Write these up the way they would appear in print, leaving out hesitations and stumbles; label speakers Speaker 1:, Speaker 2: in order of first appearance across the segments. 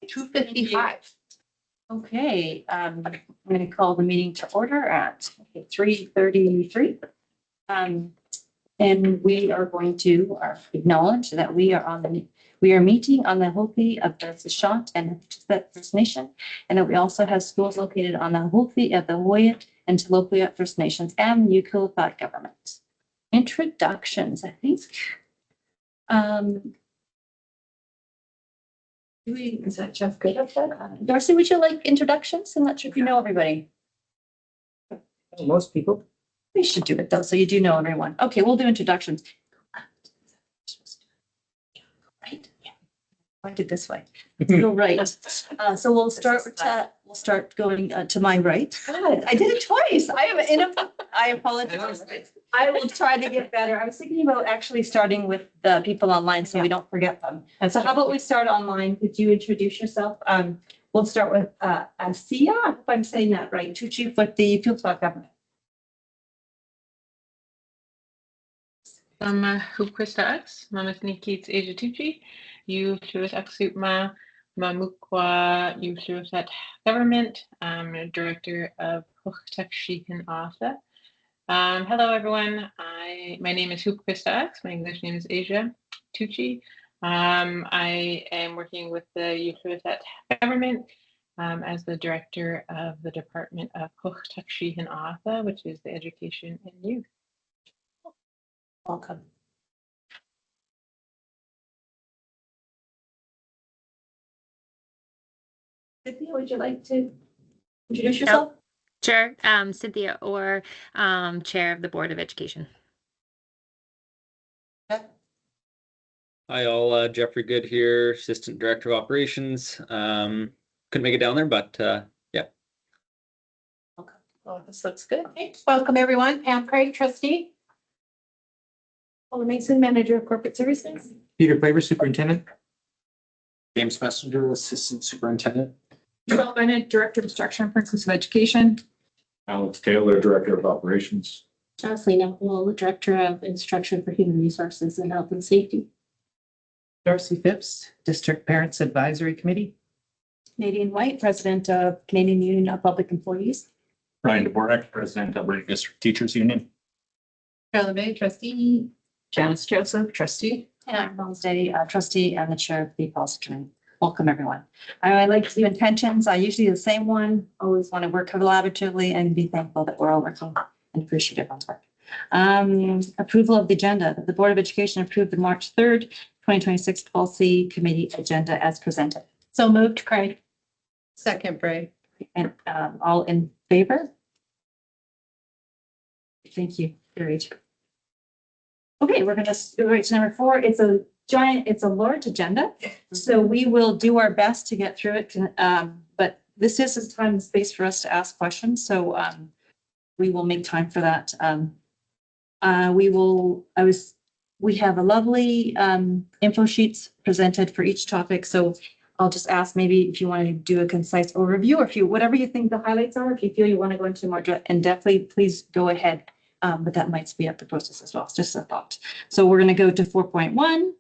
Speaker 1: 2:55.
Speaker 2: Okay, I'm going to call the meeting to order at 3:33. And we are going to acknowledge that we are meeting on the Hopi of the Shant and First Nation, and that we also have schools located on the Hopi of the Hoyt and Talopiat First Nations and Yucaipa government. Introductions, I think.
Speaker 1: Is that Jeff good at that?
Speaker 2: Darcy, would you like introductions? I'm not sure if you know everybody.
Speaker 1: Most people.
Speaker 2: We should do it though, so you do know everyone. Okay, we'll do introductions. Right? Yeah. I did this way. Go right. So we'll start going to my right. God, I did it twice. I apologize. I will try to get better. I was thinking about actually starting with the people online so we don't forget them. And so how about we start online? Could you introduce yourself? We'll start with Asia. I hope I'm saying that right. Tucci with the Fuelstock government.
Speaker 3: Hukwista X, Mamatni Keats Asia Tucci, you Fluid Aksutma, Mamukwa, you Fluid Government, Director of Hukhtakshikan Arthur. Hello everyone. My name is Hukwista X. My English name is Asia Tucci. I am working with the Fluid Government as the Director of the Department of Hukhtakshikan Arthur, which is the Education and Youth.
Speaker 2: Welcome. Cynthia, would you like to introduce yourself?
Speaker 4: Sure. Cynthia Orr, Chair of the Board of Education.
Speaker 5: Hi all, Jeffrey Good here, Assistant Director of Operations. Couldn't make it down there, but yeah.
Speaker 1: Okay. Well, this looks good. Okay. Welcome everyone. Pam Craig, Trustee. Paula Mason, Manager of Corporate Services.
Speaker 6: Peter Claver, Superintendent. James Messenger, Assistant Superintendent.
Speaker 1: Joel Bennett, Director of Instruction and Principles of Education.
Speaker 6: Alex Taylor, Director of Operations.
Speaker 7: Jocelyn Apple, Director of Instruction for Human Resources and Health and Safety.
Speaker 8: Darcy Phipps, District Parents Advisory Committee.
Speaker 2: Canadian White, President of Canadian Union of Public Employees.
Speaker 6: Ryan Dvorak, President of Alberta District Teachers Union.
Speaker 1: Carla May, Trustee. Janice Joseph, Trustee.
Speaker 2: And I'm Wednesday, Trustee and the Chair of the Policy Committee. Welcome, everyone. I like to do intentions. I usually the same one. Always want to work collaboratively and be thankful that we're all working and appreciate everyone's work. Approval of the agenda. The Board of Education approved the March 3rd, 2026 Policy Committee agenda as presented.
Speaker 1: So moved, Craig. Second, Bray.
Speaker 2: And all in favor? Thank you. Great. Okay, we're going to go right to number 4. It's a large agenda, so we will do our best to get through it. But this is a time and space for us to ask questions, so we will make time for that. We have a lovely info sheets presented for each topic, so I'll just ask maybe if you want to do a concise overview, or whatever you think the highlights are. If you feel you want to go into more in-depthly, please go ahead. But that might speed up the process as well. It's just a thought. So we're going to go to 4.1.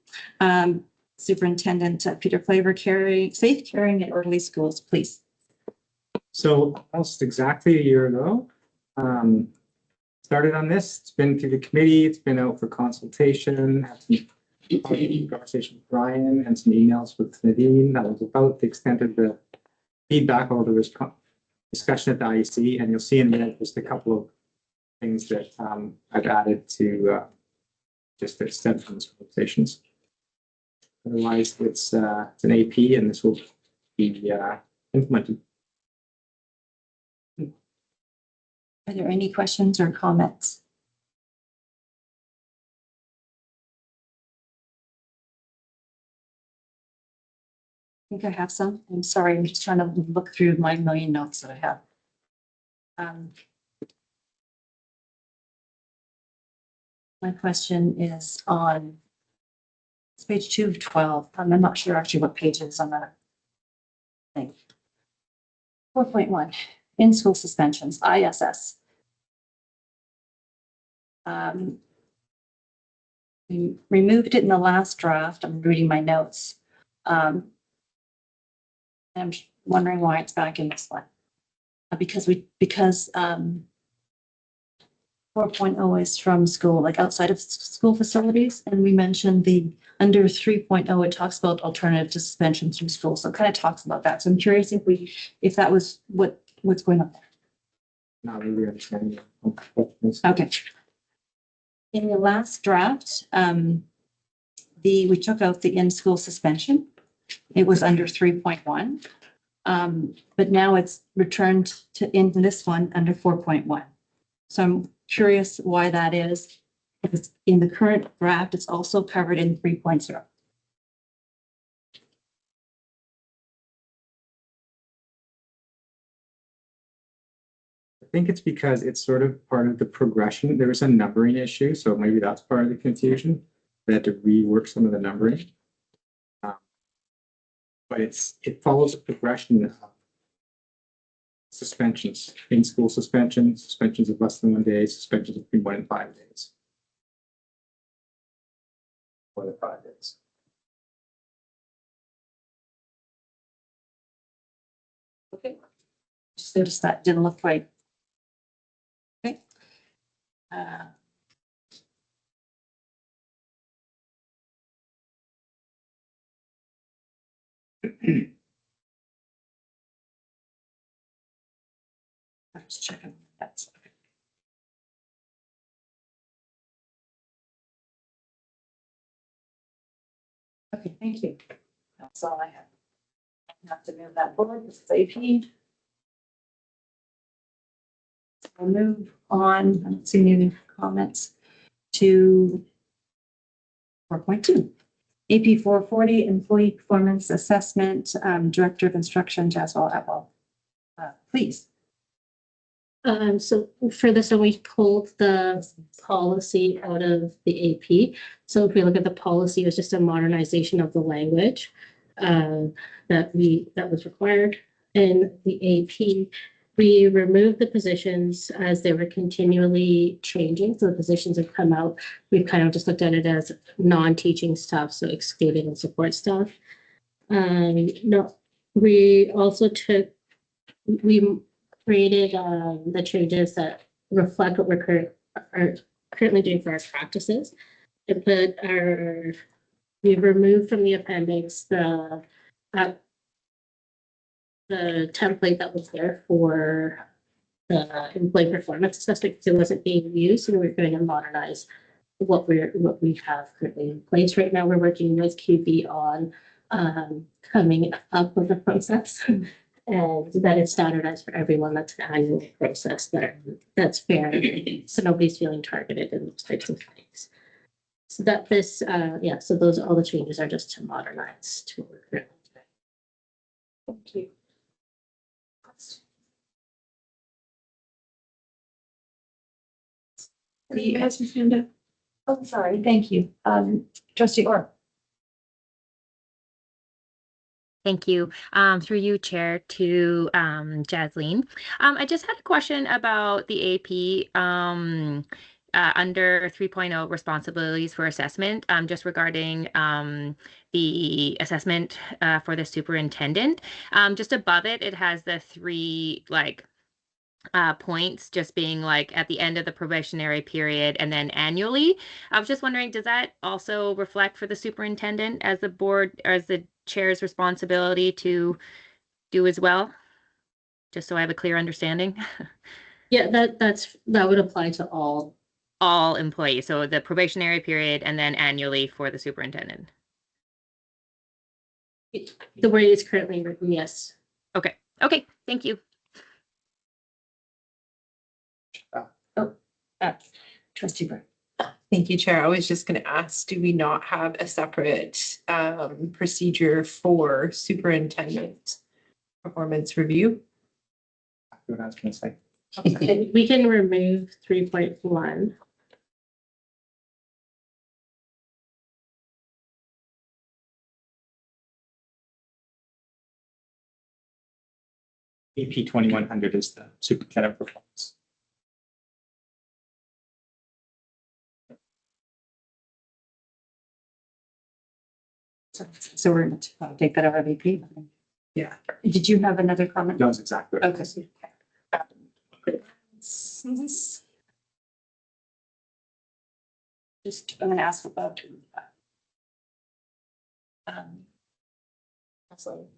Speaker 2: Superintendent Peter Claver, safe, caring, and orderly schools, please.
Speaker 6: So almost exactly a year ago, started on this. It's been through the committee. It's been out for consultation. Had some conversation with Brian and some emails with Nadine. That was about the extent of the feedback over the discussion at the IEC. And you'll see in a minute just a couple of things that I've added to just extend from these conversations. Otherwise, it's an AP, and this will be implemented.
Speaker 2: Are there any questions or comments? I think I have some. I'm sorry, I'm just trying to look through my million notes that I have. My question is on it's page 2 of 12. I'm not sure actually what page it is on that thing. 4.1, in-school suspensions, ISS. We removed it in the last draft. I'm reading my notes. I'm wondering why it's back in this one. Because 4.0 is from school, like outside of school facilities, and we mentioned under 3.0, it talks about alternative to suspensions from school, so it kind of talks about that. So I'm curious if that was what's going on there.
Speaker 6: Not really understanding.
Speaker 2: Okay. In the last draft, we took out the in-school suspension. It was under 3.1. But now it's returned in this one under 4.1. So I'm curious why that is. Because in the current draft, it's also covered in 3.0.
Speaker 6: I think it's because it's sort of part of the progression. There was a numbering issue, so maybe that's part of the confusion. They had to rework some of the numbering. But it follows a progression of suspensions, in-school suspensions, suspensions of less than 1 day, suspensions of between 1 and 5 days. 1 to 5 days.
Speaker 2: Okay. Just noticed that didn't look right. Okay. I'm just checking. That's okay. Okay, thank you. That's all I have. I have to move that forward. This is AP. I'll move on. I don't see any comments to 4.2. AP 440 Employee Performance Assessment, Director of Instruction, Jaswal Atwell. Please.
Speaker 7: So for this one, we pulled the policy out of the AP. So if we look at the policy, it was just a modernization of the language that was required. In the AP, we removed the positions as they were continually changing. So the positions have come out. We've kind of just looked at it as non-teaching stuff, so excluding and support stuff. No, we also we created the changes that reflect what we're currently doing for our practices. And we removed from the appendix the template that was there for the employee performance assessment because it wasn't being used, and we're going to modernize what we have currently in place. Right now, we're working with QB on coming up with a process. And that is standardized for everyone. That's an annual process that's fair. So nobody's feeling targeted in those types of things. So so those, all the changes are just to modernize to what we're currently doing.
Speaker 1: Thank you.
Speaker 2: The-
Speaker 1: Has his hand up.
Speaker 2: Oh, sorry. Thank you. Trustee Orr.
Speaker 4: Thank you. Through you, Chair, to Jasleen. I just had a question about the AP under 3.0 responsibilities for assessment, just regarding the assessment for the superintendent. Just above it, it has the 3 points just being like at the end of the probationary period and then annually. I was just wondering, does that also reflect for the superintendent as the board or as the chair's responsibility to do as well? Just so I have a clear understanding.
Speaker 7: Yeah, that would apply to all.
Speaker 4: All employees, so the probationary period and then annually for the superintendent.
Speaker 7: The way it's currently written, yes.
Speaker 4: Okay, thank you.
Speaker 2: Trustee Burke.
Speaker 9: Thank you, Chair. I was just going to ask, do we not have a separate procedure for superintendent performance review?
Speaker 6: That's what I was going to say.
Speaker 7: We can remove 3.1.
Speaker 6: AP 2100 is the superintendent performance.
Speaker 2: So we're going to take that out of AP.
Speaker 9: Yeah.
Speaker 2: Did you have another comment?
Speaker 6: That was exactly right.
Speaker 2: Okay. Just, I'm gonna ask about. um,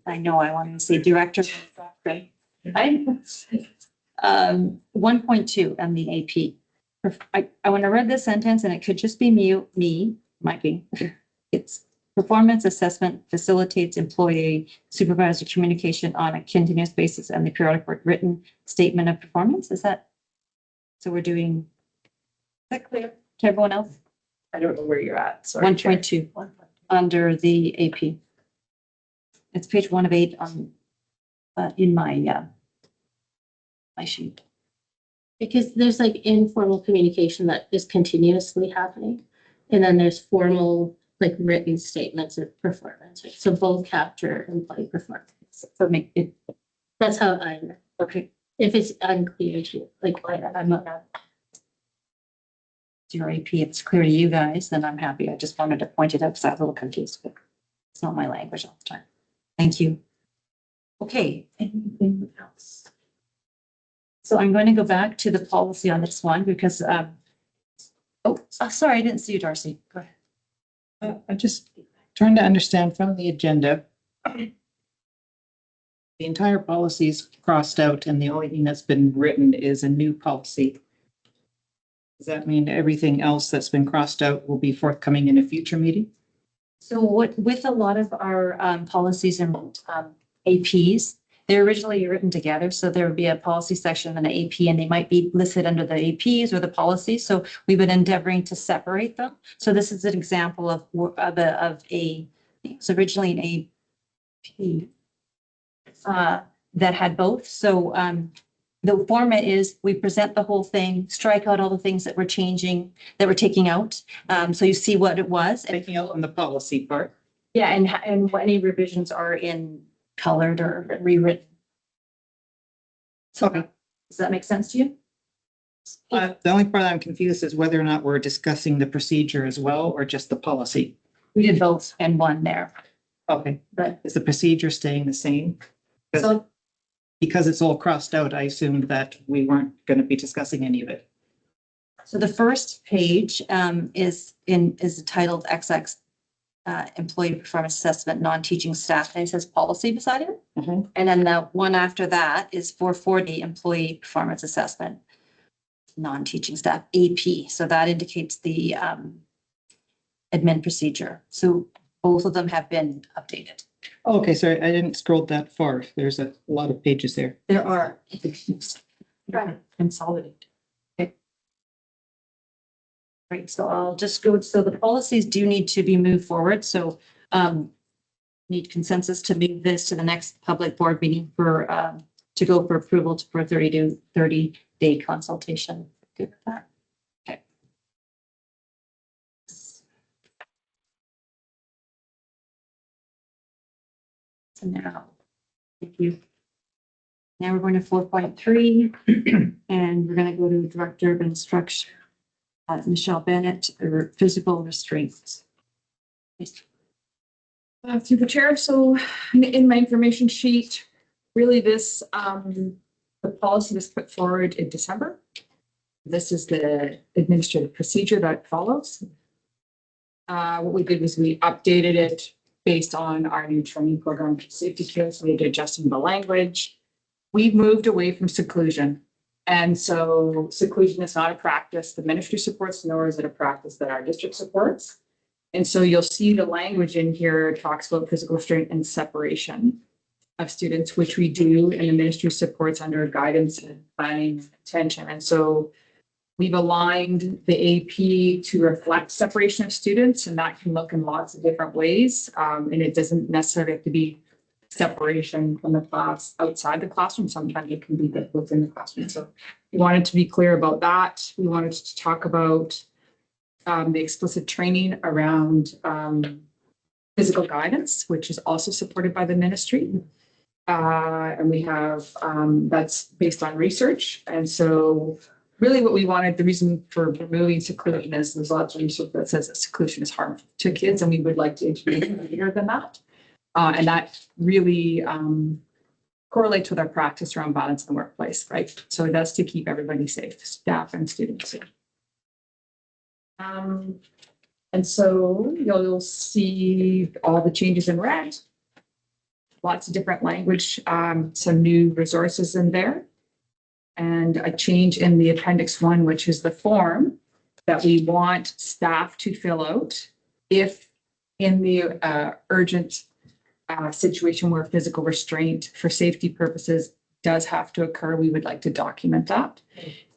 Speaker 2: I know I want to say director. I 1.2 and the AP. When I read this sentence, and it could just be me, might be, it's performance assessment facilitates employee supervisor communication on a continuous basis and the periodic written statement of performance. Is that? So we're doing, is that clear to everyone else?
Speaker 9: I don't know where you're at, sorry.
Speaker 2: 1.2 under the AP. It's page 1 of 8 on, in my sheet.
Speaker 7: Because there's like informal communication that is continuously happening. And then there's formal, like written statements of performance. Right? So both capture employee performance.
Speaker 2: So make it,
Speaker 7: That's how I,
Speaker 2: okay,
Speaker 7: if it's unclear to you, like I'm not.
Speaker 2: your AP, if it's clear to you guys, then I'm happy. I just wanted to point it out because I was a little confused. But it's not my language all the time. Thank you. Okay, anything else? So I'm going to go back to the policy on this one because, sorry, I didn't see you, Darcy. Go ahead.
Speaker 8: I'm just trying to understand from the agenda. The entire policy is crossed out and the only thing that's been written is a new policy. Does that mean everything else that's been crossed out will be forthcoming in a future meeting?
Speaker 2: So what, with a lot of our policies and APs, they're originally written together. So there would be a policy section and an AP, and they might be listed under the APs or the policies. So we've been endeavoring to separate them. So this is an example of a, it's originally an AP that had both. So the format is we present the whole thing, strike out all the things that we're changing, that we're taking out. So you see what it was.
Speaker 8: Taking out on the policy part.
Speaker 2: Yeah, and any revisions are in colored or rewritten. So
Speaker 8: Okay.
Speaker 2: does that make sense to you?
Speaker 8: The only part I'm confused is whether or not we're discussing the procedure as well, or just the policy.
Speaker 2: We did both and one there,
Speaker 8: Okay,
Speaker 2: but
Speaker 8: is the procedure staying the same?
Speaker 2: so
Speaker 8: Because it's all crossed out, I assumed that we weren't going to be discussing any of it.
Speaker 2: so the first page is titled XX Employee Performance Assessment, Non-Teaching Staff, and it says policy beside it.
Speaker 8: Mhm.
Speaker 2: And then the one after that is 440 Employee Performance Assessment, Non-Teaching Staff, AP. So that indicates the admin procedure. So both of them have been updated.
Speaker 8: Oh, okay, sorry, I didn't scroll that far. There's a lot of pages there.
Speaker 2: There are. Consolidate. Okay. Right, so I'll just go, so the policies do need to be moved forward, so need consensus to move this to the next public board meeting for to go for approval for 30-day consultation. Good with that. Okay. So now, thank you. Now we're going to 4.3 and we're going to go to Director of Instruction, Michelle Bennett, or physical restraints.
Speaker 10: Through the chair, so in my information sheet, really this, the policy was put forward in December. This is the administrative procedure that follows. What we did was we updated it based on our new training program, safety skills, we did adjusting the language. We've moved away from seclusion. And so seclusion is not a practice the ministry supports, nor is it a practice that our district supports. And so you'll see the language in here talks about physical restraint and separation of students, which we do, and the ministry supports under guidance and planning and attention. And so we've aligned the AP to reflect separation of students, and that can look in lots of different ways. And it doesn't necessarily have to be separation from the class outside the classroom. Sometimes it can be within the classroom. So we wanted to be clear about that. We wanted to talk about the explicit training around physical guidance, which is also supported by the ministry. And we have, that's based on research. And so really what we wanted, the reason for removing seclusion is there's lots of research that says that seclusion is harmful to kids, and we would like to intervene later than that. And that really correlates with our practice around violence in the workplace, right? So it does to keep everybody safe, staff and students safe. And so you'll see all the changes in red. Lots of different language, some new resources in there. And a change in the appendix 1, which is the form that we want staff to fill out if in the urgent situation where physical restraint for safety purposes does have to occur, we would like to document that.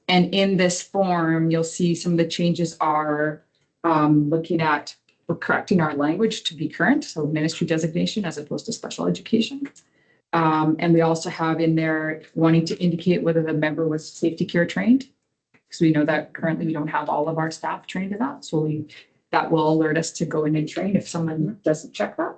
Speaker 10: And in this form, you'll see some of the changes are looking at, we're correcting our language to be current, so ministry designation as opposed to special education. And we also have in there wanting to indicate whether the member was safety care trained, because we know that currently we don't have all of our staff trained in that. So that will alert us to go in and train if someone doesn't check that.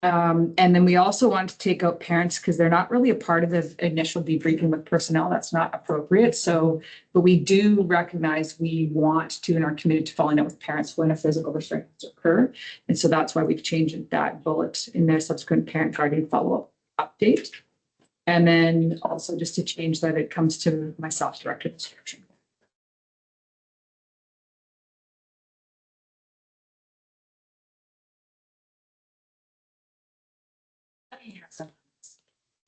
Speaker 10: And then we also want to take out parents because they're not really a part of the initial debriefing with personnel. That's not appropriate. So, but we do recognize we want to and are committed to following up with parents when a physical restraint occur. And so that's why we've changed that bullet in their subsequent parent guardian follow-up update. And then also just to change that it comes to my self-directed instruction.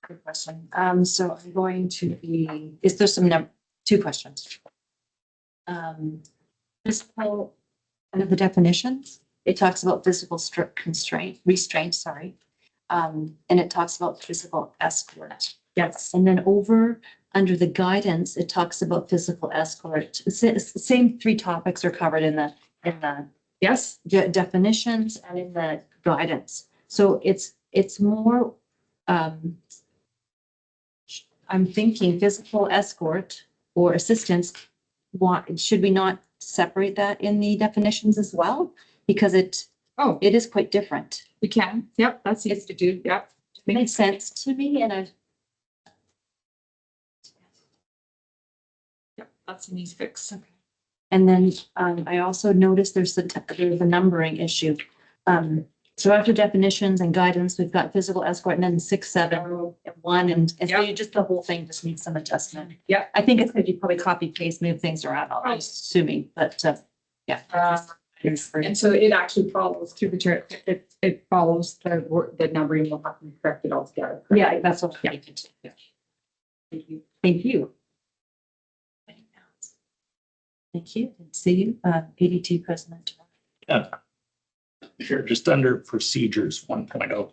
Speaker 2: Good question. So I'm going to be, is there two questions? Physical, under the definitions, it talks about physical restraint, sorry. And it talks about physical escort.
Speaker 10: Yes.
Speaker 2: And then over under the guidance, it talks about physical escort. It's the same three topics are covered in the
Speaker 10: Yes.
Speaker 2: definitions and in the guidance. So it's more, I'm thinking physical escort or assistance. Should we not separate that in the definitions as well? Because it is quite different.
Speaker 10: We can. Yep. That's easy to do. Yep.
Speaker 2: Makes sense to me and
Speaker 10: Yep. That's an easy fix. Okay.
Speaker 2: And then I also noticed there's the numbering issue. So after definitions and guidance, we've got physical escort and then 6, 7, and 1, and so you just the whole thing just needs some adjustment.
Speaker 10: Yeah.
Speaker 2: I think it's because you probably copy paste, move things around. I'm assuming, but yeah.
Speaker 10: And so it actually follows through the chair. It follows the numbering will have to be corrected altogether.
Speaker 2: Yeah, that's what I'm thinking.
Speaker 10: Yeah.
Speaker 2: Thank you. Thank you. Thank you. See you, ADT president.
Speaker 11: Yeah. Sure, just under procedures 1.0.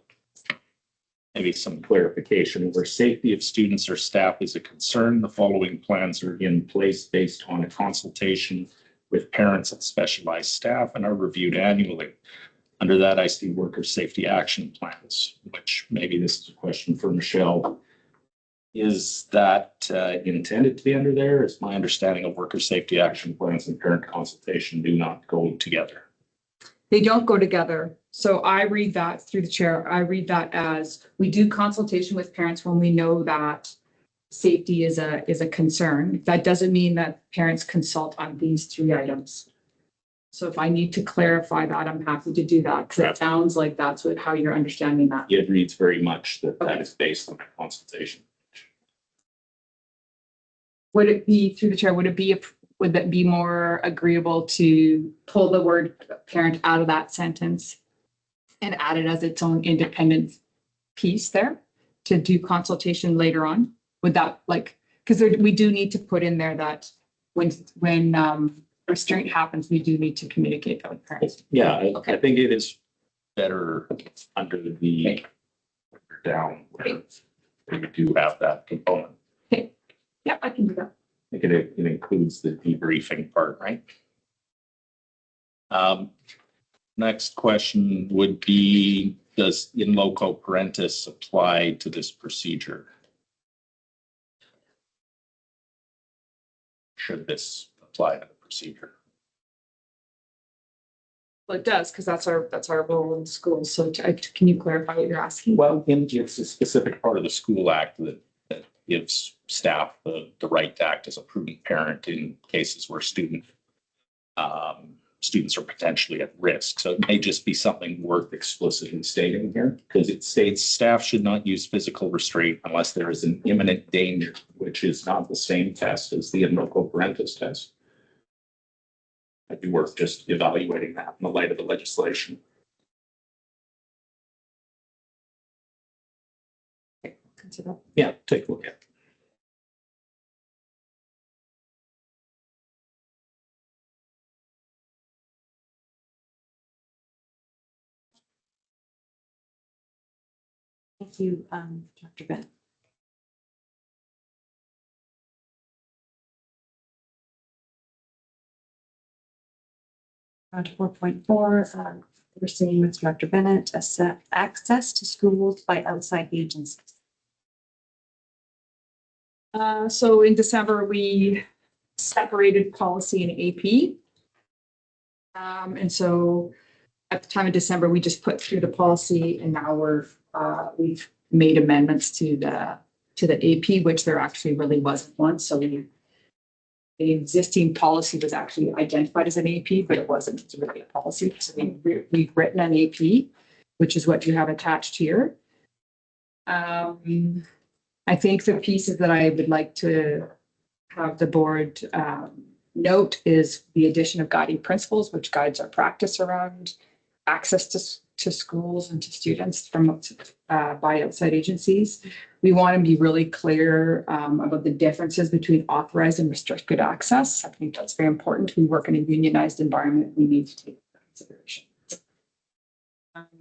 Speaker 11: Maybe some clarification where safety of students or staff is a concern. The following plans are in place based on a consultation with parents and specialized staff and are reviewed annually. Under that, I see worker safety action plans, which maybe this is a question for Michelle. Is that intended to be under there? Is my understanding of worker safety action plans and parent consultation do not go together?
Speaker 10: They don't go together. So I read that through the chair. I read that as we do consultation with parents when we know that safety is a concern. That doesn't mean that parents consult on these 3 items. So if I need to clarify that, I'm happy to do that because it sounds like that's how you're understanding that.
Speaker 11: It reads very much that that is based on a consultation.
Speaker 10: Would it be through the chair? Would that be more agreeable to pull the word parent out of that sentence and add it as its own independent piece there to do consultation later on? Would that because we do need to put in there that when restraint happens, we do need to communicate that with parents.
Speaker 11: Yeah, I think it is better under the down where we do have that component.
Speaker 10: Okay. Yeah, I can do that.
Speaker 11: I think it includes the debriefing part, right? Next question would be, does in loco parentis apply to this procedure? Should this apply to the procedure?
Speaker 10: Well, it does, because that's our role in school. So can you clarify what you're asking?
Speaker 11: Well, it's a specific part of the school act that gives staff the right to act as a prudent parent in cases where student students are potentially at risk. So it may just be something worth explicitly stating here, because it states staff should not use physical restraint unless there is an imminent danger, which is not the same test as the in loco parentis test. It'd be worth just evaluating that in the light of the legislation.
Speaker 10: Consider.
Speaker 11: Yeah, take a look at it.
Speaker 2: Thank you, Dr. Bennett. On to 4.4, we're seeing with Dr. Bennett, access to schools by outside agencies.
Speaker 10: So in December, we separated policy and AP. And so at the time of December, we just put through the policy, and now we've made amendments to the AP, which there actually really wasn't one. So the existing policy was actually identified as an AP, but it wasn't really a policy. So we've written an AP, which is what you have attached here. I think the pieces that I would like to have the board note is the addition of guiding principles, which guides our practice around access to schools and to students from by outside agencies. We want to be really clear about the differences between authorized and restricted access. I think that's very important. We work in a unionized environment. We need to take that into consideration.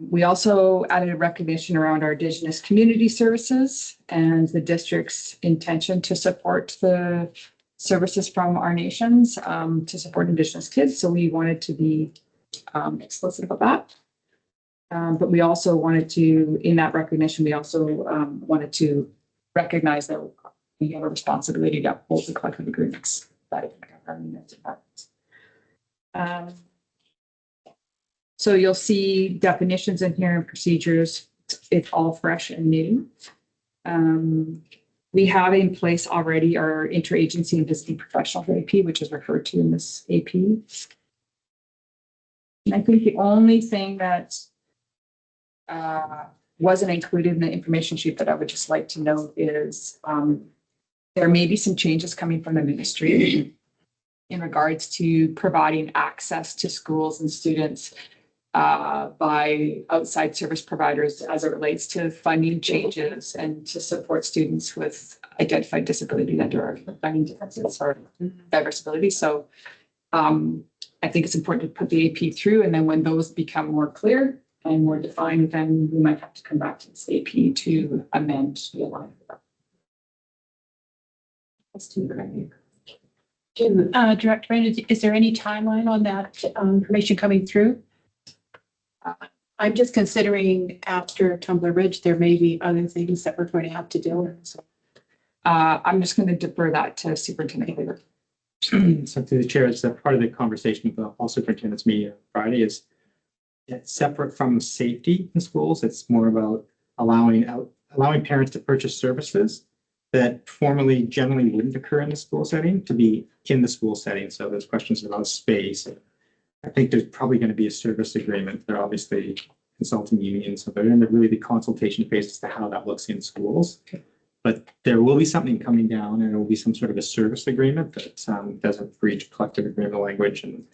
Speaker 10: We also added a recognition around our Indigenous community services and the district's intention to support the services from our nations to support Indigenous kids. So we wanted to be explicit about that. But we also wanted to, in that recognition, we also wanted to recognize that we have a responsibility to uphold the collective agreements that our units have. So you'll see definitions in here and procedures. It's all fresh and new. We have in place already our interagency and visiting professional AP, which is referred to in this AP. And I think the only thing that wasn't included in the information sheet that I would just like to note is there may be some changes coming from the ministry in regards to providing access to schools and students by outside service providers as it relates to funding changes and to support students with identified disability and/or learning differences or diverse abilities. So I think it's important to put the AP through, and then when those become more clear and more defined, then we might have to come back to this AP to amend the line. Let's do it.
Speaker 1: Director Brandon, is there any timeline on that information coming through? I'm just considering after Tumbler Ridge, there may be other things that we're going to have to deal with. So.
Speaker 10: I'm just going to defer that to Superintendent later.
Speaker 6: So to the chair, it's a part of the conversation with all superintendents meeting on Friday is it's separate from safety in schools. It's more about allowing parents to purchase services that formally generally wouldn't occur in the school setting to be in the school setting. So there's questions about space. I think there's probably going to be a service agreement. They're obviously consulting unions, so they're in really the consultation phase as to how that looks in schools. But there will be something coming down, and it will be some sort of a service agreement that doesn't breach collective agreement language, and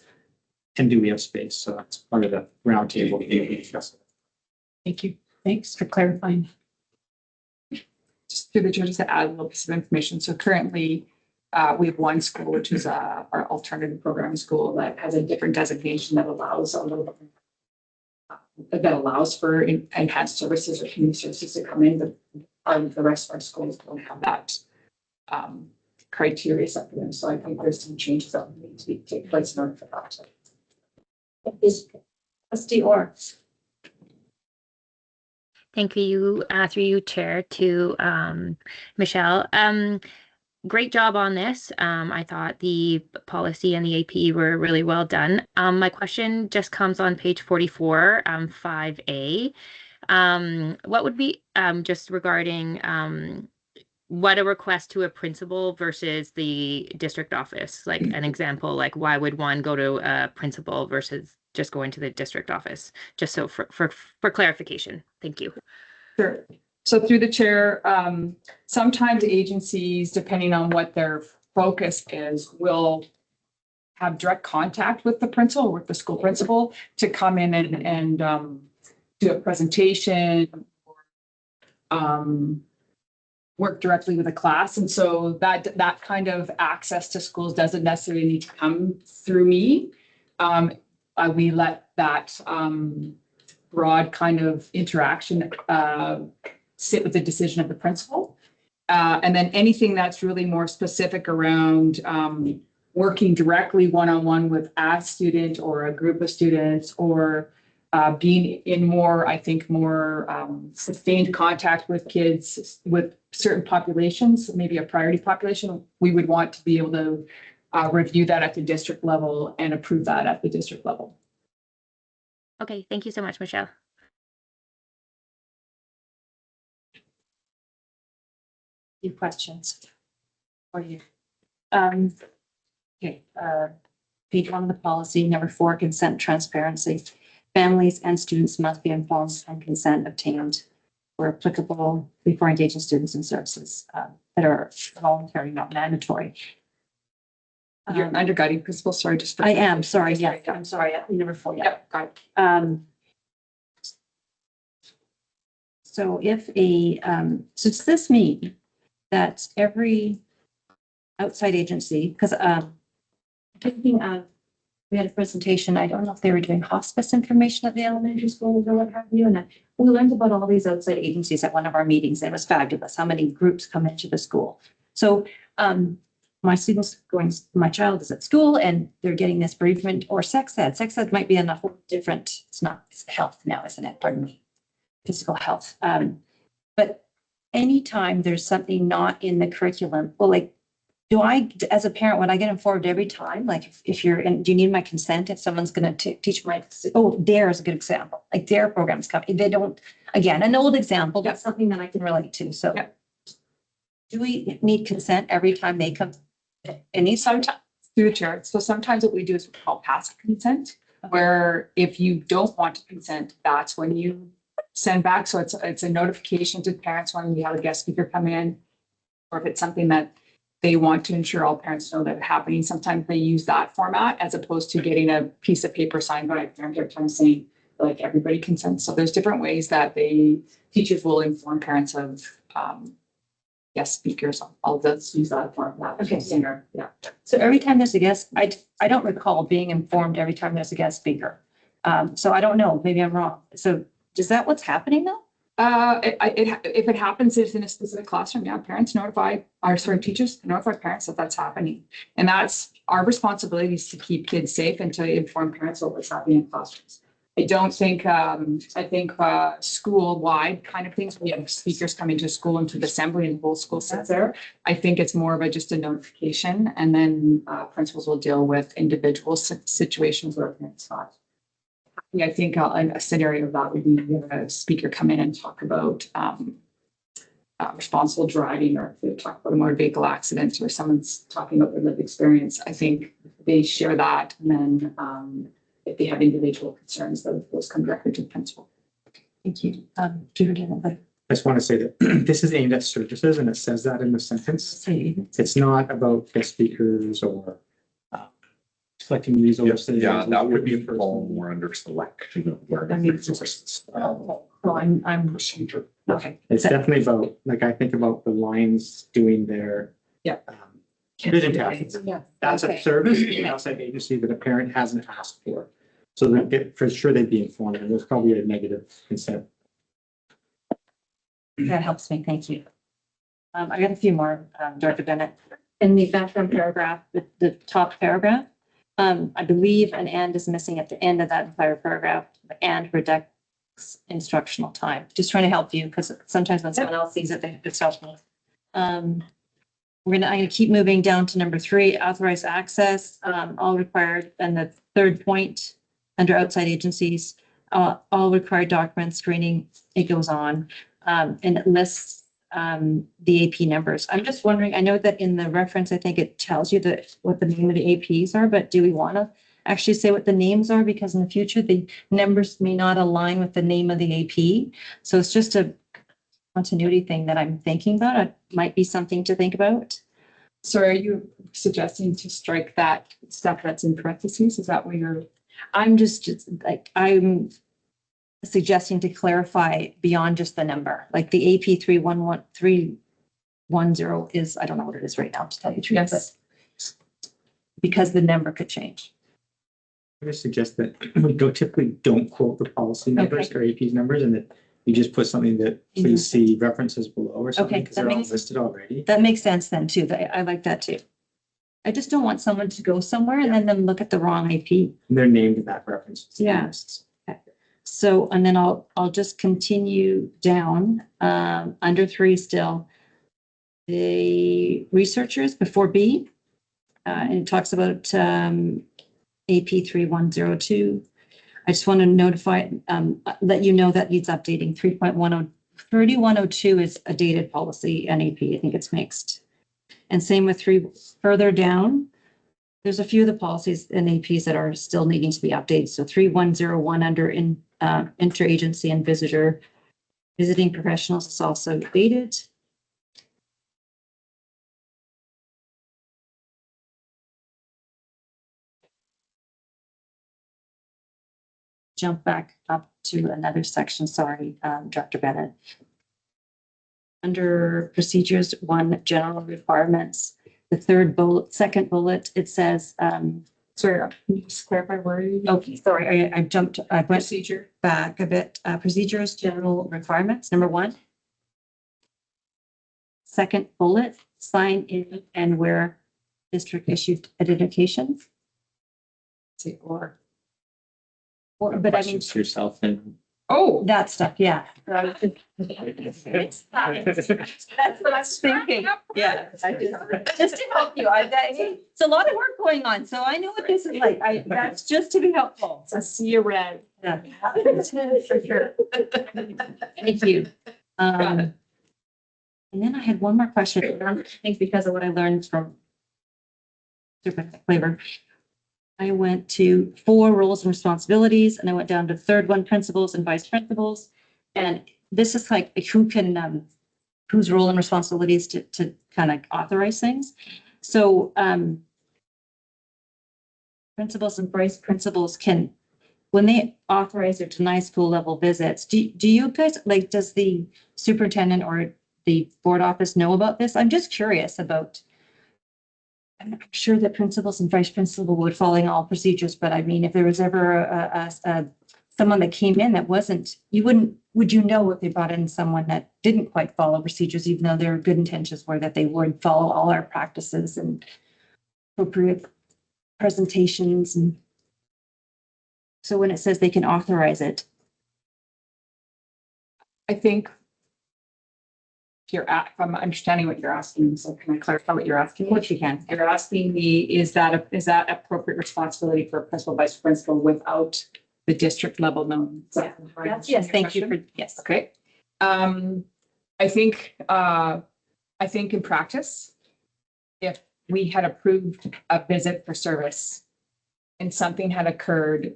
Speaker 6: do we have space? So that's part of the roundtable.
Speaker 1: Thank you. Thanks for clarifying.
Speaker 10: Just through the chair, just to add a little piece of information. So currently, we have one school, which is our alternative programming school, that has a different designation that allows a little bit that allows for enhanced services or community services to come in. But the rest of our schools don't have that criteria set for them. So I think there's some changes that need to take place in order for that.
Speaker 2: Is Trustee Orr?
Speaker 4: Thank you, through you, Chair, to Michelle. Great job on this. I thought the policy and the AP were really well done. My question just comes on page 44, 5A. What would be just regarding what a request to a principal versus the district office, like an example, like why would one go to a principal versus just going to the district office? Just so for clarification. Thank you.
Speaker 10: Sure. So through the chair, sometimes agencies, depending on what their focus is, will have direct contact with the principal, with the school principal, to come in and do a presentation, work directly with a class. And so that kind of access to schools doesn't necessarily need to come through me. We let that broad kind of interaction sit with the decision of the principal. And then anything that's really more specific around working directly one-on-one with a student or a group of students, or being in more, I think, more sustained contact with kids with certain populations, maybe a priority population, we would want to be able to review that at the district level and approve that at the district level.
Speaker 4: Okay, thank you so much, Michelle.
Speaker 2: Few questions for you. Okay, page 1 of the policy, number 4, consent transparency. Families and students must be informed and consent obtained where applicable before engaging students in services that are voluntary, not mandatory.
Speaker 10: You're an underguiding principal, sorry, just.
Speaker 2: I am, sorry, yeah, I'm sorry, number 4, yeah.
Speaker 10: Yep, got it.
Speaker 2: So if so does this mean that every outside agency, because thinking of, we had a presentation, I don't know if they were doing hospice information at the elementary school or what have you, and we learned about all these outside agencies at one of our meetings. It was fabulous how many groups come into the school. So my child is at school and they're getting this bereavement or sex ed. Sex ed might be in a whole different, it's health now, isn't it? Pardon me, physical health. But anytime there's something not in the curriculum, well, like, do I, as a parent, when I get informed every time, like if you're in, do you need my consent if someone's going to teach DARE is a good example, like DARE programs come, they don't, again, an old example, but something that I can relate to. So do we need consent every time they come? And
Speaker 10: sometimes through the chair. So sometimes what we do is we call passive consent, where if you don't want to consent, that's when you send back. So it's a notification to parents when we have a guest speaker come in, or if it's something that they want to ensure all parents know that it's happening. Sometimes they use that format as opposed to getting a piece of paper signed by a parent every time saying like everybody consents. So there's different ways that teachers will inform parents of guest speakers. I'll just use that format.
Speaker 2: Okay.
Speaker 10: Yeah.
Speaker 2: So every time there's a guest, I don't recall being informed every time there's a guest speaker. So I don't know, maybe I'm wrong. So is that what's happening now?
Speaker 10: If it happens, it's in a specific classroom, parents teachers notify parents that that's happening. And that's our responsibility, is to keep kids safe and to inform parents of what's happening in classrooms. I don't think, I think school-wide kind of things, we have speakers coming to school and to the assembly and the whole school sits there. I think it's more of just a notification, and then principals will deal with individual situations where parents not. I think a scenario of that would be we have a speaker come in and talk about responsible driving, or if they talk about a motor vehicle accident, or someone's talking about their lived experience. I think they share that, and then if they have individual concerns, those come directly to the principal.
Speaker 2: Thank you.
Speaker 6: I just want to say that this is aimed at services, and it says that in the sentence. It's not about guest speakers or selecting resources.
Speaker 11: Yeah, that would be fall more under selection of learning resources.
Speaker 2: Well, I'm
Speaker 11: Procedure.
Speaker 2: okay.
Speaker 6: It's definitely about, like, I think about the Lions doing their vision tests.
Speaker 2: Yeah.
Speaker 6: That's a
Speaker 2: Okay.
Speaker 6: service, an outside agency that a parent hasn't asked for. So that for sure they'd be informed, and there's probably a negative consent.
Speaker 2: That helps me. Thank you. I got a few more, Director Bennett. In the background paragraph, the top paragraph, I believe an and is missing at the end of that entire paragraph, and reducts instructional time. Just trying to help you, because sometimes when someone else sees it, they have to stop me. I'm gonna keep moving down to number 3, authorized access, all required, and the third point under outside agencies, all required documents, screening, it goes on. And it lists the AP numbers. I'm just wondering, I know that in the reference, I think it tells you that what the name of the APs are, but do we want to actually say what the names are? Because in the future, the numbers may not align with the name of the AP. So it's just a continuity thing that I'm thinking about. It might be something to think about.
Speaker 10: So are you suggesting to strike that stuff that's in parentheses? Is that what you're?
Speaker 2: I'm just like, I'm suggesting to clarify beyond just the number, like the AP 311 is, I don't know what it is right now, to tell you the truth.
Speaker 10: Yes.
Speaker 2: But because the number could change.
Speaker 6: I would suggest that we typically don't quote the policy numbers or AP's numbers, and that you just put something that please see references below or something,
Speaker 2: Okay,
Speaker 6: because
Speaker 2: that
Speaker 6: they're all
Speaker 2: makes-
Speaker 6: listed already.
Speaker 2: That makes sense then too. I like that too. I just don't want someone to go somewhere and then them look at the wrong AP.
Speaker 6: And they're named in that reference.
Speaker 2: Yeah. So, and then I'll just continue down, under 3 still. The researchers before B, and it talks about, AP 3102. I just want to notify, let you know that needs updating. 3102 is a dated policy NAP. I think it's mixed. And same with 3 further down. There's a few of the policies and APs that are still needing to be updated. So 3101 under interagency and visiting professionals is also dated. Jump back up to another section, sorry, Dr. Bennett. Under procedures 1, general requirements, the second bullet, it says,
Speaker 10: Sorry, can you just clarify where you?
Speaker 2: okay, sorry, I went
Speaker 10: Procedure.
Speaker 2: back a bit. Procedures, general requirements, number 1. Second bullet, sign in and where district issued identification.
Speaker 10: Say or.
Speaker 2: But I mean,
Speaker 5: Questions to yourself and
Speaker 10: Oh,
Speaker 2: that stuff, yeah. That's what I was thinking. Yeah. Just to help you. It's a lot of work going on, so I know what this is like. That's just to be helpful.
Speaker 10: I see you red.
Speaker 2: Yeah. For sure. Thank you. And then I had one more question. I think because of what I learned from Superintendent Flavor. I went to 4 roles and responsibilities, and I went down to third one, principals and vice principals. And this is like who can, whose role and responsibilities to kind of authorize things. So principals and vice principals can, when they authorize or deny school level visits, do you guys, like, does the superintendent or the board office know about this? I'm just curious about. I'm sure that principals and vice principal would follow all procedures, but I mean, if there was ever someone that came in that wasn't, would you know if they brought in someone that didn't quite follow procedures, even though their good intentions were that they would follow all our practices and appropriate presentations? And so when it says they can authorize it.
Speaker 10: I think if I'm understanding what you're asking, so can I clarify what you're asking?
Speaker 2: What you can.
Speaker 10: You're asking me, is that appropriate responsibility for a principal, vice principal without the district level known? Is that right?
Speaker 2: Yes, thank you for, yes.
Speaker 10: Okay. I think in practice, if we had approved a visit for service and something had occurred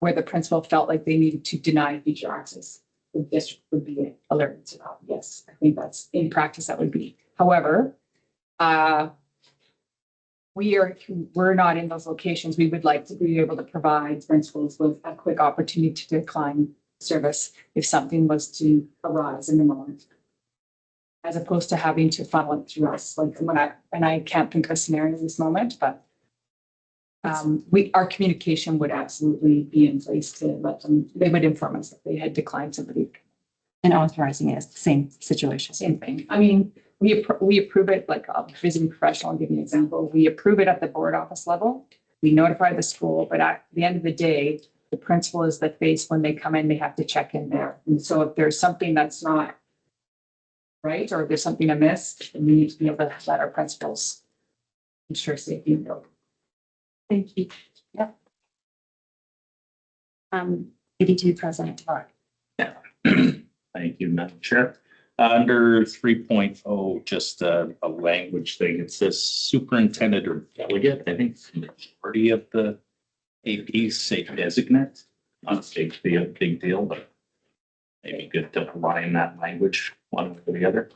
Speaker 10: where the principal felt like they needed to deny future access, the district would be alerted to that. Yes, I think that's in practice that would be. However, we're not in those locations. We would like to be able to provide principals with a quick opportunity to decline service if something was to arise in the moment, as opposed to having to funnel it through us. Like I can't think of a scenario in this moment, but our communication would absolutely be in place to let them, they would inform us if they had declined somebody.
Speaker 2: And authorizing it is the same situation.
Speaker 10: Same thing. I mean, we approve it, like a visiting professional, I'll give you an example. We approve it at the board office level. We notify the school, but at the end of the day, the principal is the face. When they come in, they have to check in there. And so if there's something that's not right, or if there's something amiss, then we need to be able to let our principals ensure safety and building.
Speaker 2: Thank you. Yep. 82 President Clark.
Speaker 11: Thank you, Madam Chair. Under 3.0, just a language thing. It says superintendent or delegate. I think the majority of the APs say designate. Not a big deal, but maybe good to align that language one way or the other.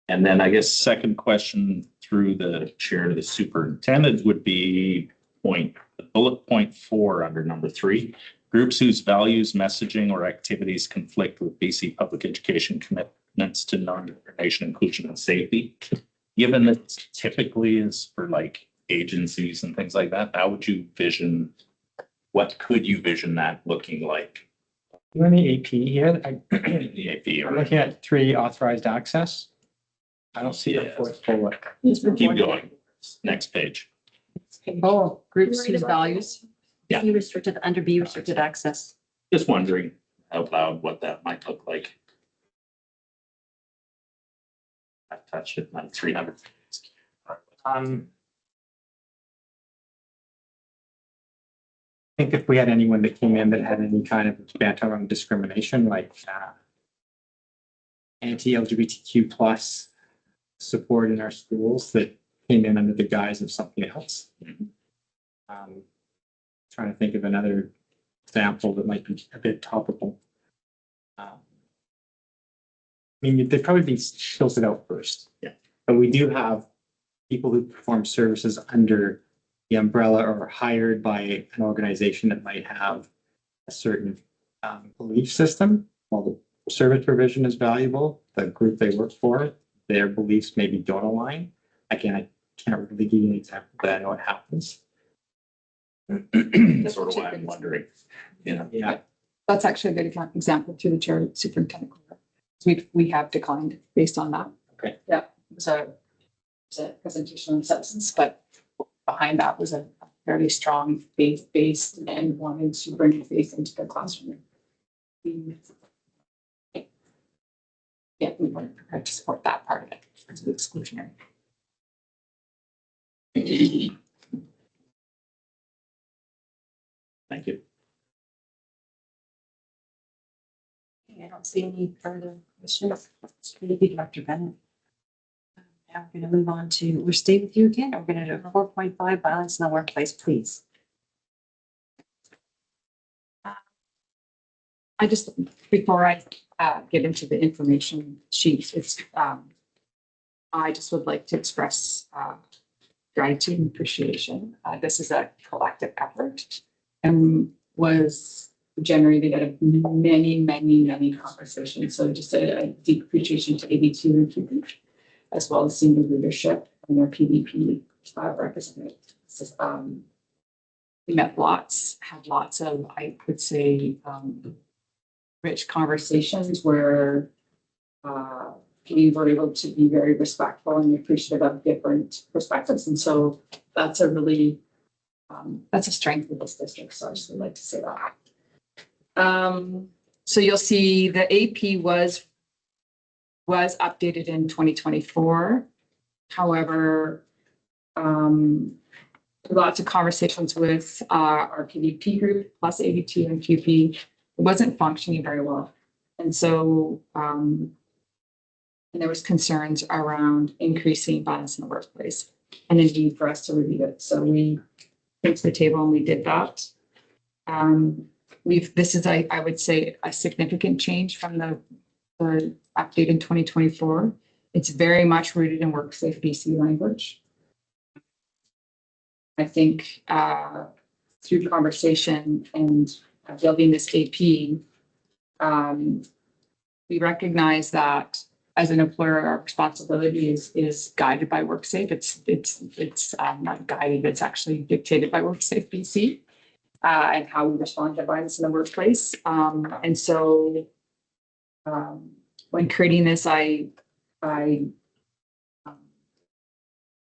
Speaker 11: And then I guess second question through the chair to the superintendent would be bullet point 4 under number 3. Groups whose values, messaging, or activities conflict with BC public education commitments to non-discrimination, inclusion, and safety. Given that typically is for like agencies and things like that, how would you vision, what could you vision that looking like?
Speaker 6: You want the AP here?
Speaker 11: The AP,
Speaker 6: I'm looking at 3 authorized access. I don't see the
Speaker 11: Yes.
Speaker 6: 4th bullet.
Speaker 11: Keep going. Next page.
Speaker 2: Oh, groups whose values.
Speaker 11: Yeah.
Speaker 2: Be restricted, under be restricted access.
Speaker 11: Just wondering out loud what that might look like. I've touched it like 300.
Speaker 6: I think if we had anyone that came in that had any kind of banter on discrimination, like anti-LGBTQ plus support in our schools that came in under the guise of something else. Trying to think of another example that might be a bit topical. I mean, they'd probably be filtered out first.
Speaker 11: Yeah.
Speaker 6: But we do have people who perform services under the umbrella or hired by an organization that might have a certain belief system. While the service provision is valuable, the group they work for, their beliefs maybe don't align. Again, I can't really give you an example, but I know it happens.
Speaker 11: That's sort of why I'm wondering, you know.
Speaker 6: Yeah.
Speaker 10: That's actually a good example through the chair superintendent. We have declined based on that.
Speaker 6: Okay.
Speaker 10: Yeah, it was a presentation on substance, but behind that was a fairly strong faith-based and wanted to bring faith into the classroom. Yeah, we weren't prepared to support that part of it. It's exclusionary.
Speaker 11: Thank you.
Speaker 2: I don't see any further questions. Maybe Dr. Bennett. Now we're going to move on to, we'll stay with you again. We're going to do 4.5 violence in the workplace, please.
Speaker 10: I just, before I get into the information sheet, it's, I just would like to express gratitude and appreciation. This is a collective effort and was generated out of many conversations. So just a deep appreciation to AD2 and QP, as well as senior leadership and their PDP representatives. We met had lots of, I would say, rich conversations where we were able to be very respectful and appreciative of different perspectives. And so that's a really, that's a strength of this district. So I just would like to say that. So you'll see the AP was updated in 2024. However, lots of conversations with our PDP group plus AD2 and QP. It wasn't functioning very well. And so, and there was concerns around increasing violence in the workplace and a need for us to review it. So we came to the table and we did that. This is, I would say, a significant change from the update in 2024. It's very much rooted in WorkSafe BC language. I think through conversation and building this AP, we recognize that as an employer, our responsibility is guided by WorkSafe. It's not guided, it's actually dictated by WorkSafe BC and how we respond to violence in the workplace. And so when creating this, I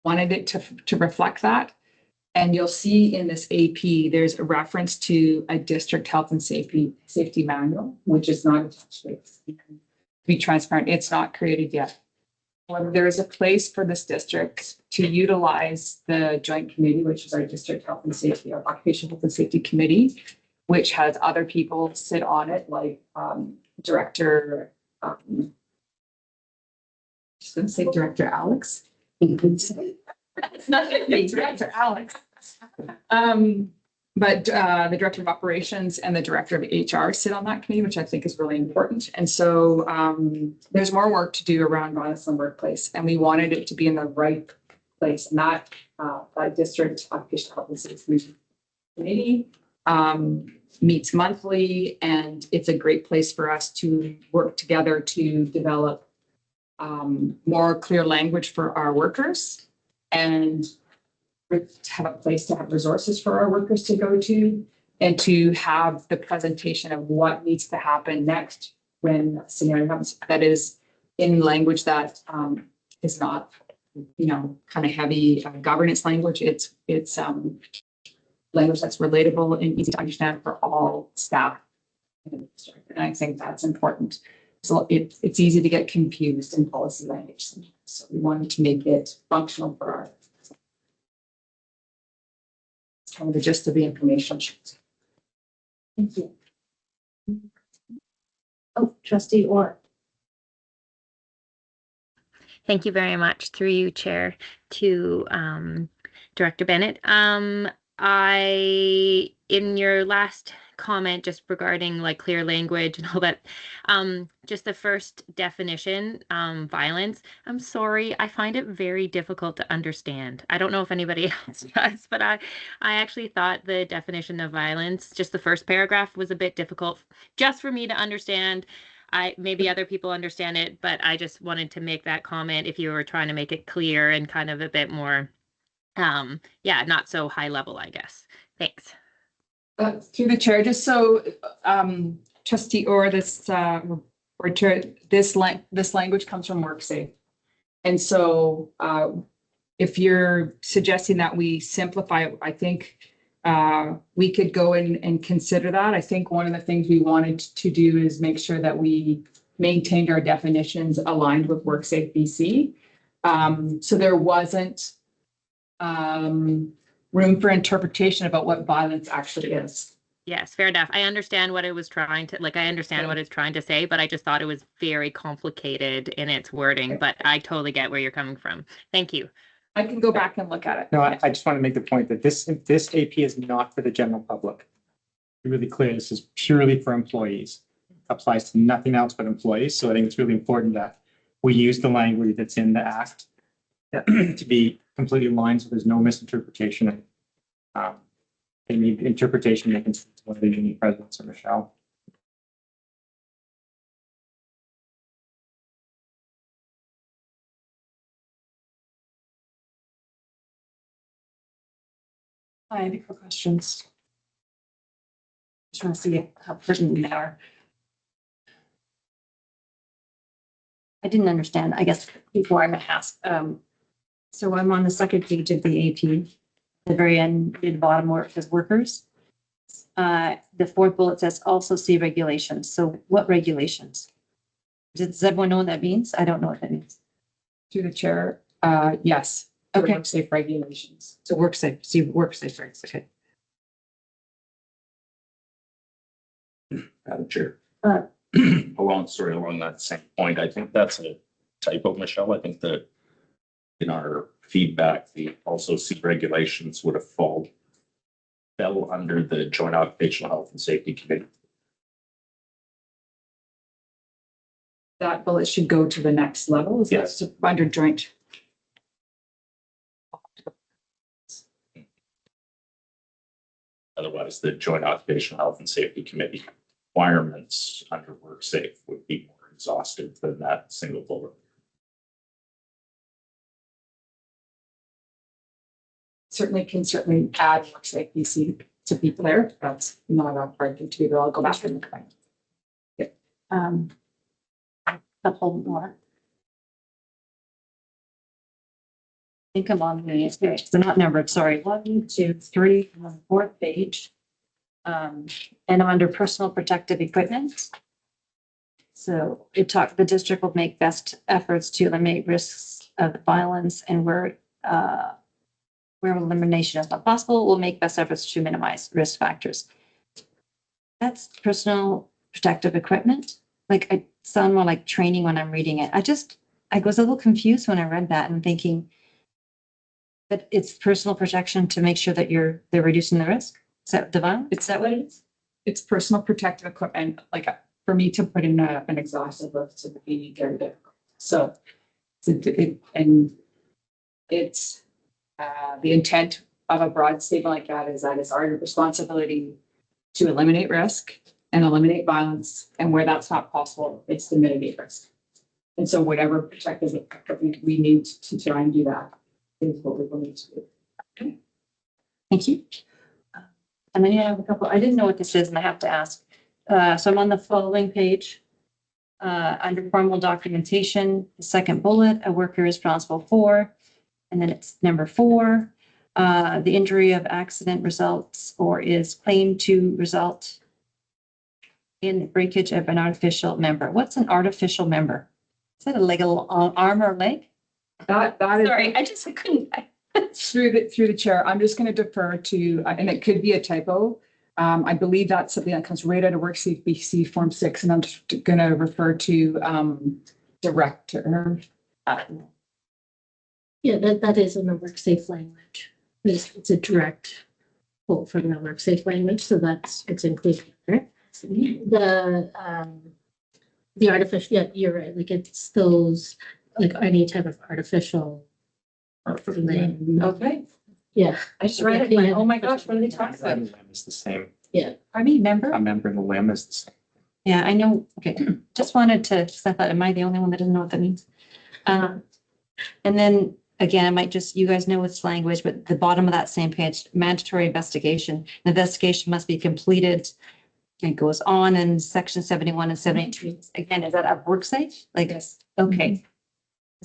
Speaker 10: wanted it to reflect that. And you'll see in this AP, there's a reference to a district health and safety manual, which is not attached to it. To be transparent, it's not created yet. However, there is a place for this district to utilize the joint committee, which is our district health and safety, our occupational health and safety committee, which has other people sit on it, like Director Just gonna say Director Alex.
Speaker 2: It's not gonna be
Speaker 10: Director Alex. But the Director of Operations and the Director of HR sit on that committee, which I think is really important. And so there's more work to do around violence in the workplace, and we wanted it to be in the right place. And that district occupational health and safety committee meets monthly, and it's a great place for us to work together to develop more clear language for our workers and to have a place to have resources for our workers to go to, and to have the presentation of what needs to happen next when a scenario comes that is in language that is not, kind of heavy governance language. It's language that's relatable and easy to understand for all staff. And I think that's important. So it's easy to get confused in policy language. So we wanted to make it functional for our kind of the gist of the information.
Speaker 7: Thank you. Oh, Trustee Orr.
Speaker 4: Thank you very much, through you, Chair, to Director Bennett. In your last comment, just regarding like clear language and all that, just the first definition, violence, I'm sorry, I find it very difficult to understand. I don't know if anybody else does, but I actually thought the definition of violence, just the first paragraph, was a bit difficult just for me to understand. Maybe other people understand it, but I just wanted to make that comment if you were trying to make it clear and kind of a bit more, not so high level, I guess. Thanks.
Speaker 10: Through the chair, just so Trustee Orr, this language comes from WorkSafe. And so if you're suggesting that we simplify it, I think we could go in and consider that. I think one of the things we wanted to do is make sure that we maintained our definitions aligned with WorkSafe BC. So there wasn't room for interpretation about what violence actually is.
Speaker 4: Yes, fair enough. I understand what it was trying to, I understand what it's trying to say, but I just thought it was very complicated in its wording, but I totally get where you're coming from. Thank you.
Speaker 10: I can go back and look at it.
Speaker 6: No, I just want to make the point that this AP is not for the general public. Be really clear, this is purely for employees. Applies to nothing else but employees. So I think it's really important that we use the language that's in the Act to be completely aligned, so there's no misinterpretation. Any interpretation, they can speak to one of the union presidents or Michelle.
Speaker 2: I have any questions. Just trying to see how pertinent they are. I didn't understand, I guess, before I'm asked. So I'm on the second page of the AP, the very end, near the bottom where it says workers. The fourth bullet says also see regulations. So what regulations? Does everyone know what that means? I don't know what that means.
Speaker 10: Through the chair, yes.
Speaker 2: Okay.
Speaker 10: WorkSafe regulations.
Speaker 2: So WorkSafe, see WorkSafe regs, okay.
Speaker 11: Madam Chair.
Speaker 2: Uh,
Speaker 11: Along that same point, I think that's a typo, Michelle. I think that in our feedback, the also see regulations would have fell under the Joint Occupational Health and Safety Committee.
Speaker 10: That bullet should go to the next level. Is
Speaker 11: Yes.
Speaker 10: that under joint?
Speaker 11: Otherwise, the Joint Occupational Health and Safety Committee requirements under WorkSafe would be more exhaustive than that single bullet.
Speaker 10: Certainly add WorkSafe BC to be clear. That's not a hard thing to do, but I'll go back and look at it.
Speaker 2: A couple more. I think I'm on the, they're not numbered, sorry. 1, 2, 3, I'm on the fourth page. And I'm under personal protective equipment. So the district will make best efforts to eliminate risks of violence, and where elimination is not possible, we'll make best efforts to minimize risk factors. That's personal protective equipment. Like I sound more like training when I'm reading it. I was a little confused when I read that and thinking that it's personal protection to make sure that they're reducing the risk. Is that Devon? Is that what it is?
Speaker 10: It's personal protective equipment, like for me to put in an exhaustive list to be very difficult. So it's the intent of a broad statement like that is our responsibility to eliminate risk and eliminate violence. And where that's not possible, it's to mitigate risk. And so whatever protective equipment we need to try and do that is what we're going to do.
Speaker 2: Okay. Thank you. And then you have a couple, I didn't know what this is and I have to ask. So I'm on the following page. Under formal documentation, the second bullet, a worker is responsible for, and then it's number 4. The injury of accident results or is claimed to result in the breakage of an artificial member. What's an artificial member? Is that a leg, arm or leg?
Speaker 10: That is.
Speaker 2: Sorry, I just couldn't.
Speaker 10: Through the chair, I'm just going to defer to, and it could be a typo. I believe that's something that comes right out of WorkSafe BC Form 6, and I'm just going to refer to director.
Speaker 7: Yeah, that is in the WorkSafe language. It's a direct quote from the WorkSafe language, so it's included there. The artificial, yeah, you're right. Like it's those, like any type of artificial. limb.
Speaker 2: Okay,
Speaker 7: Yeah,
Speaker 2: I just read it. and went, oh my gosh, what are they talking
Speaker 6: A
Speaker 2: about?
Speaker 6: limb is the same.
Speaker 2: I mean, member?
Speaker 6: A member in the limb is the same.
Speaker 2: Yeah, I know. Okay, just wanted to, because I thought, am I the only one that doesn't know what that means? And then again, I might just, you guys know it's language, but the bottom of that same page, mandatory investigation. The investigation must be completed. It goes on in section 71 and 72. Again, is that a WorkSafe? Like,
Speaker 10: Yes.
Speaker 2: okay.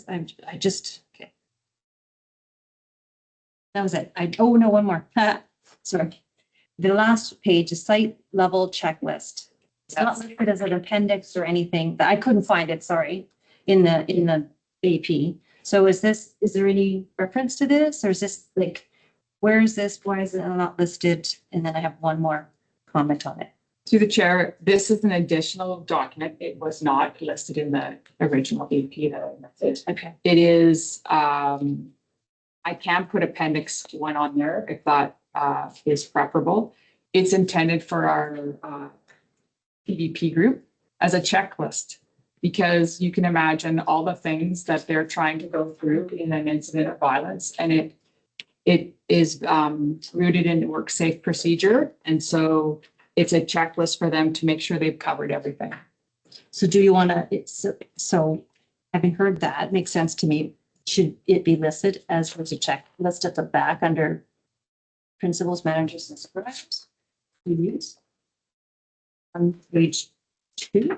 Speaker 2: I just, okay. That was it. Oh, no, one more. Sorry. The last page is site level checklist. It's not listed as an appendix or anything. I couldn't find it, sorry, in the AP. So is there any reference to this, or is this like, where is this? Why is it not listed? And then I have one more comment on it.
Speaker 10: To the chair, this is an additional document. It was not listed in the original AP that I messaged.
Speaker 2: Okay.
Speaker 10: It is, I can put appendix 1 on there if that is preferable. It's intended for our PvP group as a checklist, because you can imagine all the things that they're trying to go through in an incident of violence, and it is rooted in WorkSafe procedure. And so it's a checklist for them to make sure they've covered everything.
Speaker 2: So do you want to, so having heard that, it makes sense to me. Should it be listed as was a checklist at the back under principals, managers, and supervisors? Reviews. On page 2.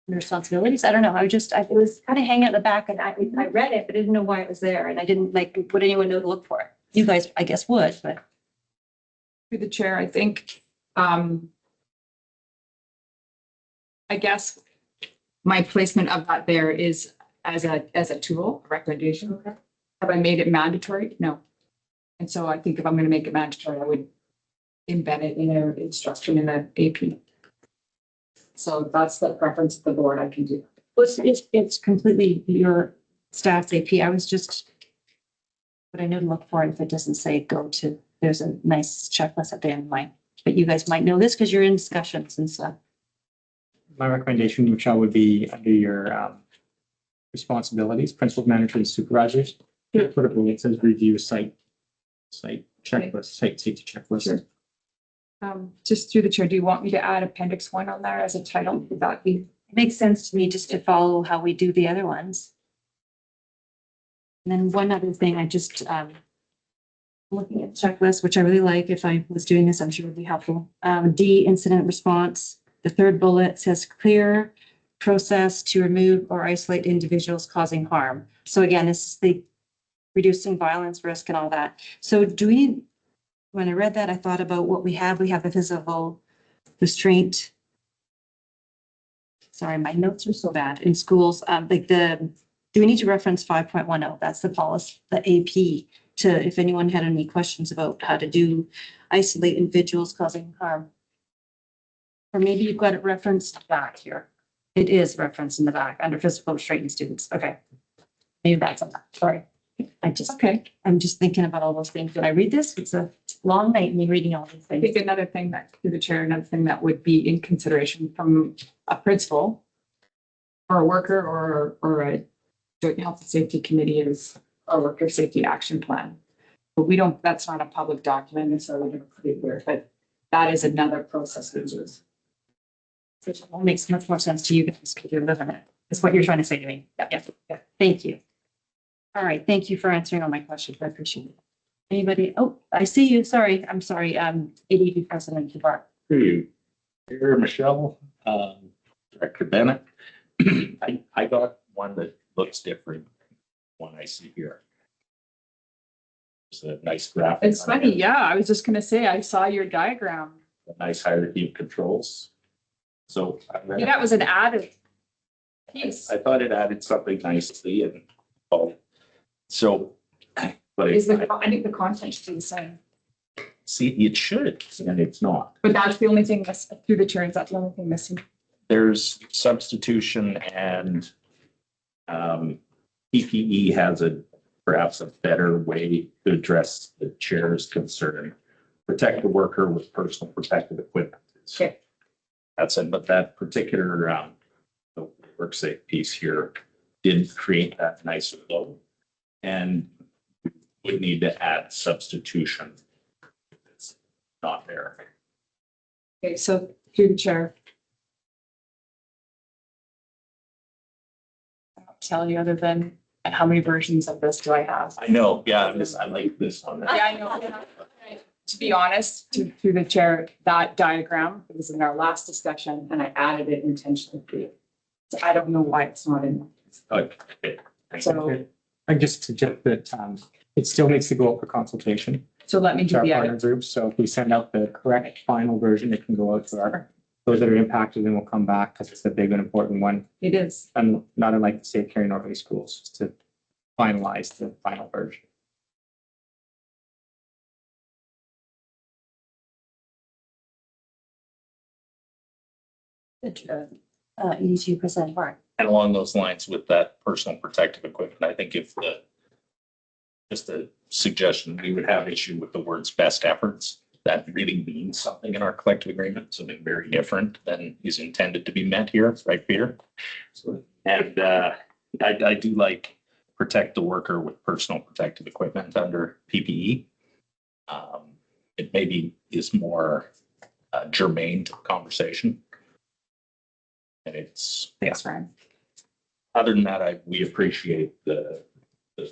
Speaker 2: Responsibilities. I don't know. It was kind of hanging at the back, and I read it, but didn't know why it was there, and I didn't like, would anyone know to look for it? You guys, I guess, would, but.
Speaker 10: Through the chair, I think, I guess my placement of that there is as a tool, a recommendation.
Speaker 2: Okay.
Speaker 10: Have I made it mandatory? No. And so I think if I'm going to make it mandatory, I would embed it in an instruction in the AP. So that's the preference of the board. I can do.
Speaker 2: It's completely your staff's AP. I was just, but I know to look for it if it doesn't say go to. There's a nice checklist at the end of mine, but you guys might know this because you're in discussions and stuff.
Speaker 6: My recommendation, Michelle, would be under your responsibilities, principal, managers, and supervisors.
Speaker 2: Sure.
Speaker 6: Put it where it says review site checklist, site safety checklist.
Speaker 10: Sure. Just through the chair, do you want me to add appendix 1 on there as a title? Would that be?
Speaker 2: It makes sense to me just to follow how we do the other ones. And then one other thing, I just, looking at the checklist, which I really like. If I was doing this, I'm sure it would be helpful. D, incident response. The third bullet says clear process to remove or isolate individuals causing harm. So again, this is the reducing violence risk and all that. So when I read that, I thought about what we have. We have the physical restraint. Sorry, my notes are so bad in schools. Do we need to reference 5.10? That's the policy, the AP, to if anyone had any questions about how to isolate individuals causing harm. Or maybe you've got it referenced back here. It is referenced in the back under physical restraining students. Okay. Maybe that's enough. Sorry.
Speaker 10: Okay.
Speaker 2: I'm just thinking about all those things. When I read this, it's a long night me reading all these
Speaker 10: I
Speaker 2: things.
Speaker 10: think another thing that, through the chair, another thing that would be in consideration from a principal or a worker or a joint health and safety committee is a worker safety action plan. But we don't, that's not a public document, and so we don't put it here, but that is another process we use.
Speaker 2: Which all makes much more sense to you guys because you're living it. Is what you're trying to say to me. Yeah. Thank you. All right. Thank you for answering all my questions. I appreciate it. Anybody? Oh, I see you. Sorry. I'm sorry. ADP President Dubar.
Speaker 11: You, here, Michelle, Director Bennett. I got one that looks different. One I see here. It's a nice graphic.
Speaker 10: It's funny, yeah, I was just gonna say, I saw your diagram.
Speaker 11: A nice hierarchy of controls. So
Speaker 10: Yeah, that was an added piece.
Speaker 11: I thought it added something nicely and, so. But
Speaker 10: Is I think the content should be the same,
Speaker 11: see, it should, and it's not.
Speaker 10: but that's the only thing that's through the chair, is that the only thing missing?
Speaker 11: There's substitution and PPE has perhaps a better way to address the chair's concern. Protect the worker with personal protective equipment.
Speaker 10: Okay.
Speaker 11: That's it, but that particular the work safe piece here did create that nice flow and would need to add substitution. It's not there.
Speaker 10: Okay, so through the chair. I don't tell you other than how many versions of this do I have?
Speaker 11: I know, yeah, I like this one.
Speaker 10: Yeah, I know. To be honest, through the chair, that diagram was in our last discussion and I added it intentionally for you. So I don't know why it's not in.
Speaker 11: Okay.
Speaker 10: So,
Speaker 6: I just suggest that it still needs to go up for consultation
Speaker 10: so let me
Speaker 6: to
Speaker 10: do
Speaker 6: our
Speaker 10: the
Speaker 6: partner
Speaker 10: edit.
Speaker 6: groups. So if we send out the correct final version, it can go out to our, those that are impacted, and we'll come back because it's a big and important one.
Speaker 10: It is.
Speaker 6: And not unlike the State Carry Northern Schools, just to finalize the final version.
Speaker 2: %, right?
Speaker 11: And along those lines with that personal protective equipment, I think if just a suggestion, we would have issue with the words best efforts. That really means something in our collective agreement, something very different than is intended to be meant here, right, Peter? And I do like protect the worker with personal protective equipment under PPE. It maybe is more germane to the conversation. And it's, yeah.
Speaker 10: Thanks, Ryan.
Speaker 11: Other than that, we appreciate the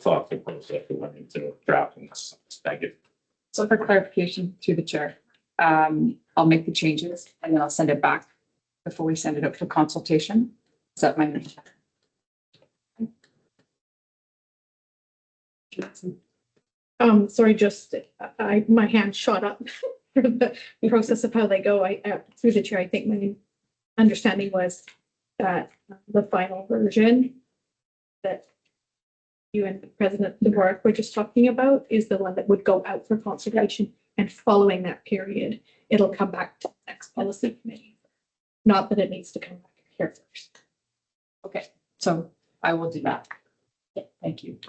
Speaker 11: thoughtful process that went into drafting this. Thank you.
Speaker 10: So for clarification through the chair, I'll make the changes and then I'll send it back before we send it up for consultation. Is that my?
Speaker 1: Sorry, just, my hand shot up for the process of how they go. Through the chair, I think my understanding was that the final version that you and President Dvorak were just talking about is the one that would go out for consultation, and following that period, it'll come back to the next policy committee. Not that it needs to come back here first.
Speaker 10: Okay, so I will do that. Thank you.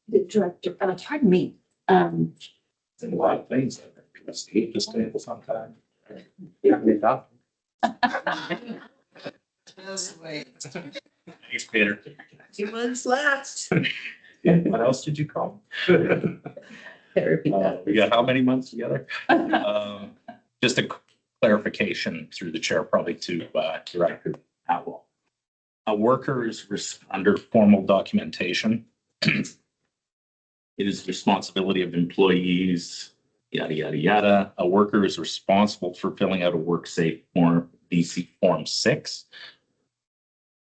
Speaker 2: The director, pardon me.
Speaker 11: It's a lot of things. I hate this table sometime.
Speaker 6: Yeah, we thought.
Speaker 11: Thanks, Peter.
Speaker 2: 2 months left.
Speaker 11: What else did you call? We got how many months together? Just a clarification through the chair, probably to Director Atwell. A worker is under formal documentation. It is the responsibility of employees, yada, yada, yada. A worker is responsible for filling out a work safe form, BC Form 6.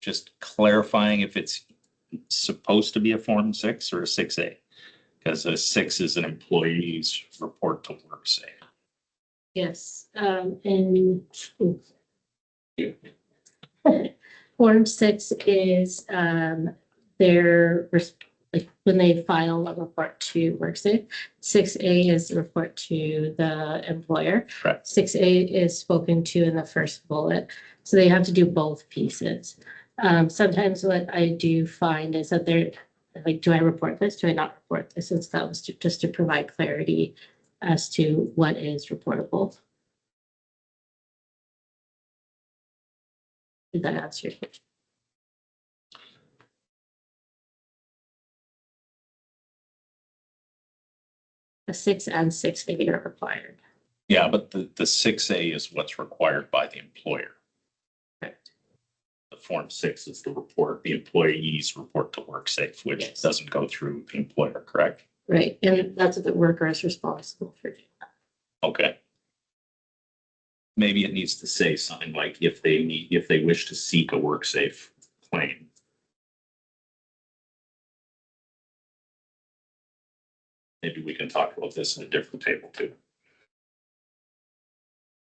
Speaker 11: Just clarifying if it's supposed to be a Form 6 or a 6A. Because a 6 is an employee's report to work safe.
Speaker 7: Yes, Form 6 is their like when they file a report to WorkSafe. 6A is the report to the employer.
Speaker 11: Correct.
Speaker 7: 6A is spoken to in the first bullet. So they have to do both pieces. Sometimes what I do find is that they're like, do I report this? Do I not report this? And so that was just to provide clarity as to what is reportable. Did that answer your question? The 6 and 6A are required.
Speaker 11: Yeah, but the 6A is what's required by the employer.
Speaker 7: Correct.
Speaker 11: The Form 6 is the report, the employees report to WorkSafe, which
Speaker 7: Yes.
Speaker 11: doesn't go through the employer, correct?
Speaker 7: Right, and that's what the worker is responsible for doing.
Speaker 11: Okay. Maybe it needs to say something like if they wish to seek a WorkSafe claim. Maybe we can talk about this in a different table too.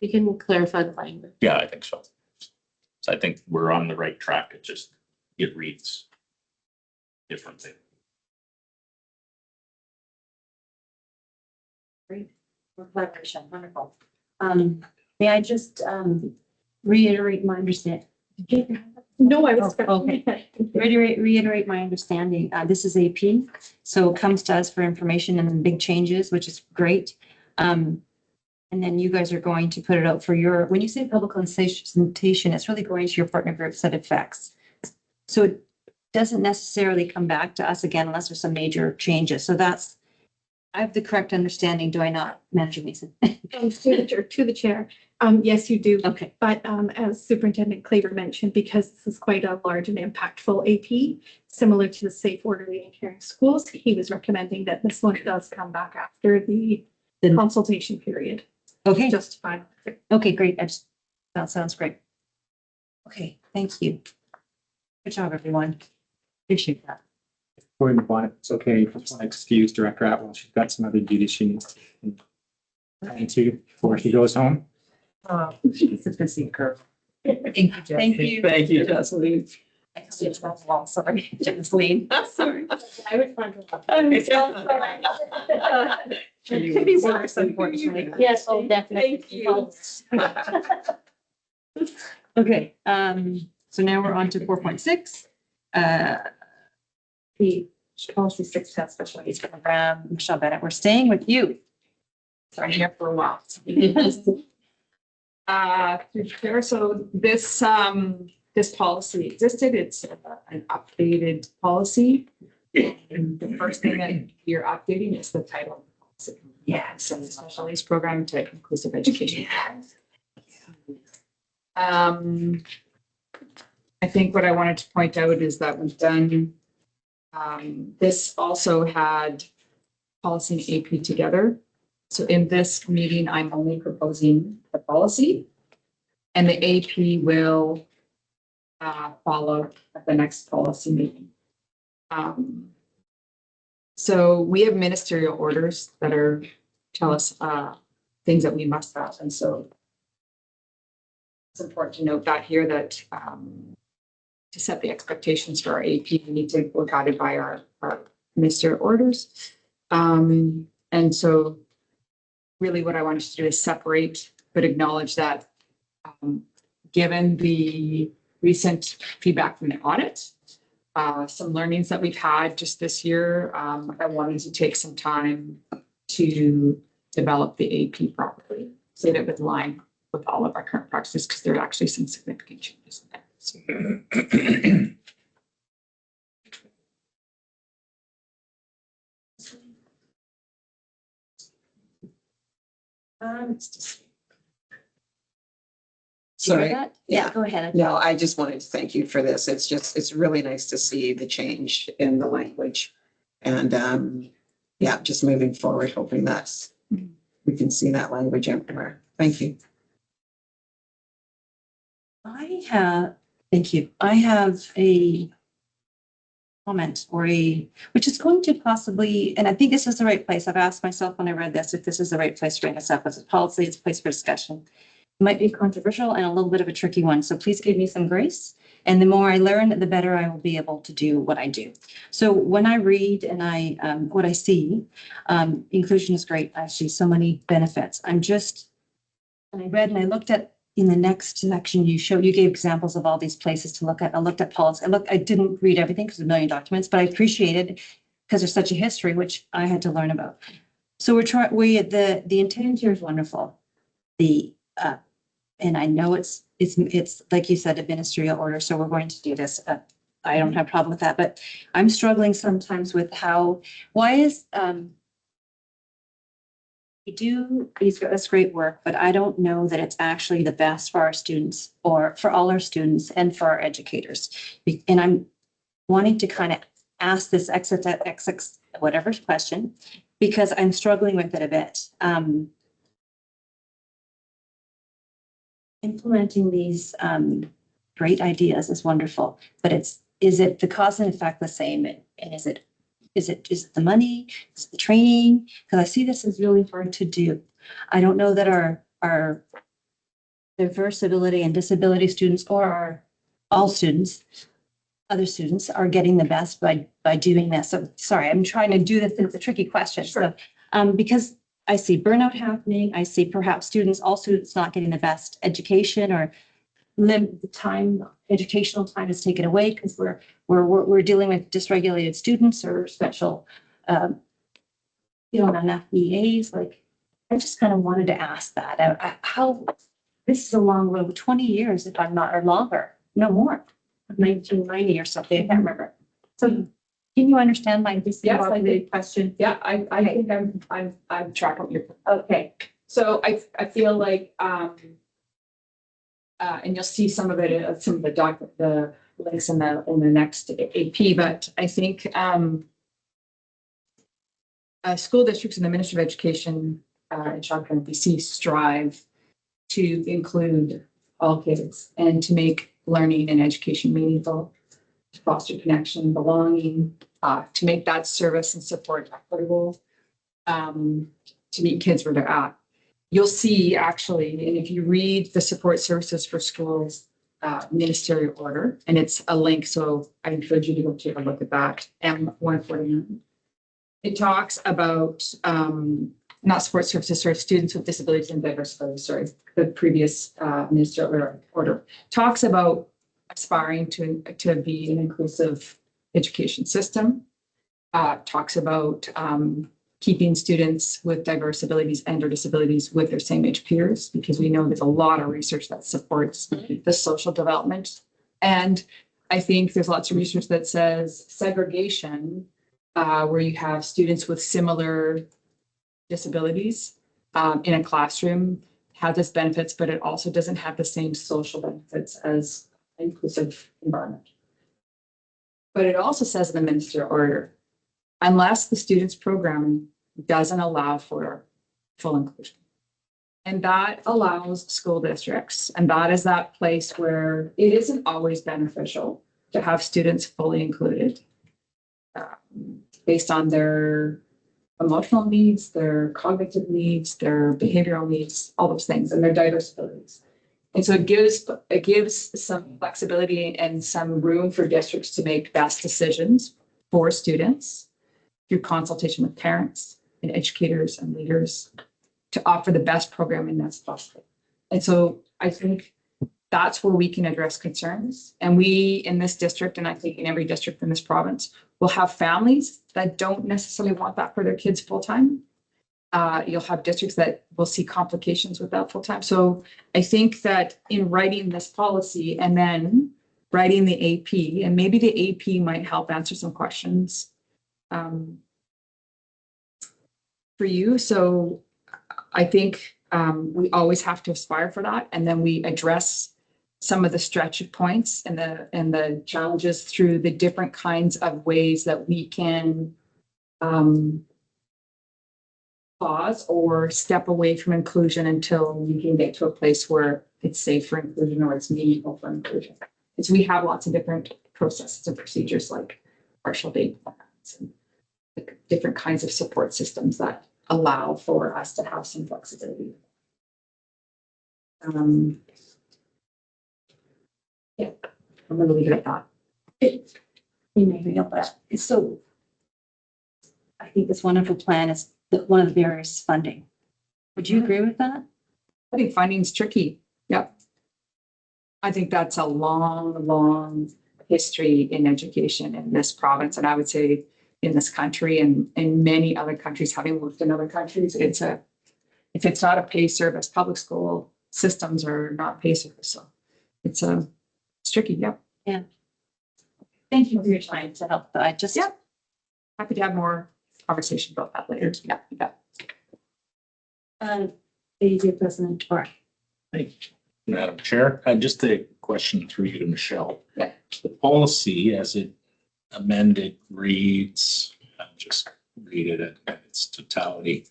Speaker 7: You can clarify the language.
Speaker 11: Yeah, I think so. So I think we're on the right track. It reads differently.
Speaker 2: Great. For collaboration, wonderful. May I just reiterate my understanding?
Speaker 1: No, I was.
Speaker 2: Oh, okay. Reiterate my understanding. This is AP, so it comes to us for information and big changes, which is great. And then you guys are going to put it out for your, when you say public consultation, it's really going to your partner groups that affects. So it doesn't necessarily come back to us again unless there's some major changes. So that's, I have the correct understanding, do I not, Manager Mason?
Speaker 1: To the chair. Yes, you do.
Speaker 2: Okay.
Speaker 1: But as Superintendent Claver mentioned, because this is quite a large and impactful AP, similar to the Safe, Orderly and Caring Schools, he was recommending that this one does come back after the consultation period.
Speaker 2: Okay.
Speaker 1: Just fine.
Speaker 2: Okay, great. That sounds great. Okay, thank you. Good job, everyone. Appreciate that.
Speaker 6: Before we move on, if it's okay, just want to excuse Director Atwell. She's got some other duties she needs to attend to before she goes home.
Speaker 10: She's a busy girl. Thank you, Jeff.
Speaker 2: Thank you.
Speaker 10: Thank you, Jocelyn.
Speaker 2: Sorry, Jocelyn. Sorry.
Speaker 7: I would find it.
Speaker 2: Could be worse, unfortunately.
Speaker 7: Yes, oh, definitely.
Speaker 2: Thank you. Okay, so now we're on to 4.6. The policy 6 test special needs program, Michelle Bennett, we're staying with you.
Speaker 10: So I'm here for a while. So this policy existed. It's an updated policy. And the first thing that you're updating is the title of the policy. Yeah, so the special needs program to inclusive education. I think what I wanted to point out is that we've done, this also had policy and AP together. So in this meeting, I'm only proposing the policy and the AP will follow at the next policy meeting. So we have ministerial orders that are tell us things that we must have. And so it's important to note that here that to set the expectations for our AP, we need to go guided by our ministerial orders. And so really what I wanted to do is separate, but acknowledge that given the recent feedback from the audit, some learnings that we've had just this year, I wanted to take some time to develop the AP properly, so that it would align with all of our current practices, because there are actually some significant changes in there. So,
Speaker 2: Sorry.
Speaker 12: Yeah.
Speaker 2: Go ahead.
Speaker 12: No, I just wanted to thank you for this. It's really nice to see the change in the language. And yeah, just moving forward, hoping that we can see that language everywhere. Thank you.
Speaker 2: Thank you. I have a comment which is going to possibly, and I think this is the right place. I've asked myself when I read this, if this is the right place to bring this up as a policy, it's a place for discussion. It might be controversial and a little bit of a tricky one, so please give me some grace. And the more I learn, the better I will be able to do what I do. So when I read and what I see, inclusion is great. I see so many benefits. I read and I looked at in the next section, you gave examples of all these places to look at. I looked at policy. I didn't read everything because there's a million documents, but I appreciated because there's such a history, which I had to learn about. So the intent here is wonderful. And I know it's like you said, a ministerial order, so we're going to do this. I don't have a problem with that, but I'm struggling sometimes with why is, he's got this great work, but I don't know that it's actually the best for our students or for all our students and for our educators. And I'm wanting to kind of ask this whatever question, because I'm struggling with it a bit. Implementing these great ideas is wonderful, but is it the cause and effect the same? And is it the money? Is it the training? Because I see this as really hard to do. I don't know that our diverse ability and disability students or all students, other students are getting the best by doing this. So sorry, I'm trying to do this. It's a tricky question. Sure. So, because I see burnout happening. I see perhaps all students not getting the best education, or the time, educational time is taken away because we're dealing with dysregulated students or special, not enough EAs. Like, I just kind of wanted to ask that. How this is a long road, 20 years if I'm not, or longer, no more, 1990 or something. I can't remember. So. Can you understand my question?
Speaker 10: Yeah, I think I'm tracking your.
Speaker 2: Okay.
Speaker 10: So I feel like, and you'll see some of it, some of the links in the next AP, but I think, school districts and the Ministry of Education, in Shawinigan, BC strive to include all kids and to make learning and education meaningful, to foster connection, belonging, to make that service and support equitable, to meet kids where they're at. You'll see actually, and if you read the Support Services for Schools ministerial order, and it's a link, so I encourage you to go take a look at that, M149. It talks about, not support services for students with disabilities and diversity, the previous ministerial order talks about aspiring to be an inclusive education system, talks about keeping students with diverse abilities and or disabilities with their same age peers, because we know there's a lot of research that supports the social development. And I think there's lots of research that says segregation, where you have students with similar disabilities in a classroom, has its benefits, but it also doesn't have the same social benefits as inclusive environment. But it also says in the ministerial order, unless the student's programming doesn't allow for full inclusion. And that allows school districts, and that is that place where it isn't always beneficial to have students fully included based on their emotional needs, their cognitive needs, their behavioral needs, all those things, and their diverse abilities. And so it gives some flexibility and some room for districts to make best decisions for students through consultation with parents and educators and leaders to offer the best programming that's possible. And so I think that's where we can address concerns. And we in this district, and I think in every district in this province, will have families that don't necessarily want that for their kids full-time. You'll have districts that will see complications with that full-time. So I think that in writing this policy and then writing the AP, and maybe the AP might help answer some questions for you. So I think we always have to aspire for that. And then we address some of the stretch points and the challenges through the different kinds of ways that we can pause or step away from inclusion until we can get to a place where it's safe for inclusion or it's meaningful for inclusion. Because we have lots of different processes and procedures like partial day plans and different kinds of support systems that allow for us to have some flexibility. Yeah. I'm gonna leave it at that.
Speaker 2: You may be able to, it's so. I think this wonderful plan is one of the barriers to funding. Would you agree with that?
Speaker 10: I think funding's tricky. Yep. I think that's a long, long history in education in this province, and I would say in this country and in many other countries, having worked in other countries, if it's not a pay service, public school systems are not pay service, so it's tricky, yep.
Speaker 2: Thank you for your time to help. I just.
Speaker 10: Yeah. Happy to have more conversation about that later. Yeah.
Speaker 2: AG President Torres.
Speaker 11: Thank you, Madam Chair. Just a question through you to Michelle.
Speaker 10: Yeah.
Speaker 11: The policy as it amended reads, I'll just read it in its totality.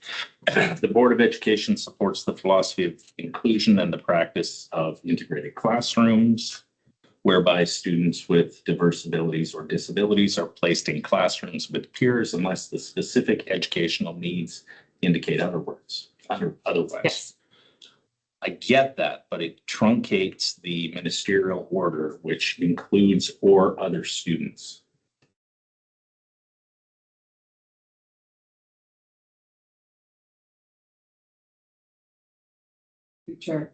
Speaker 11: The Board of Education supports the philosophy of inclusion and the practice of integrated classrooms, whereby students with diverse abilities or disabilities are placed in classrooms with peers unless the specific educational needs indicate otherwise.
Speaker 10: Yes.
Speaker 11: I get that, but it truncates the ministerial order, which includes or other students.
Speaker 10: Sure.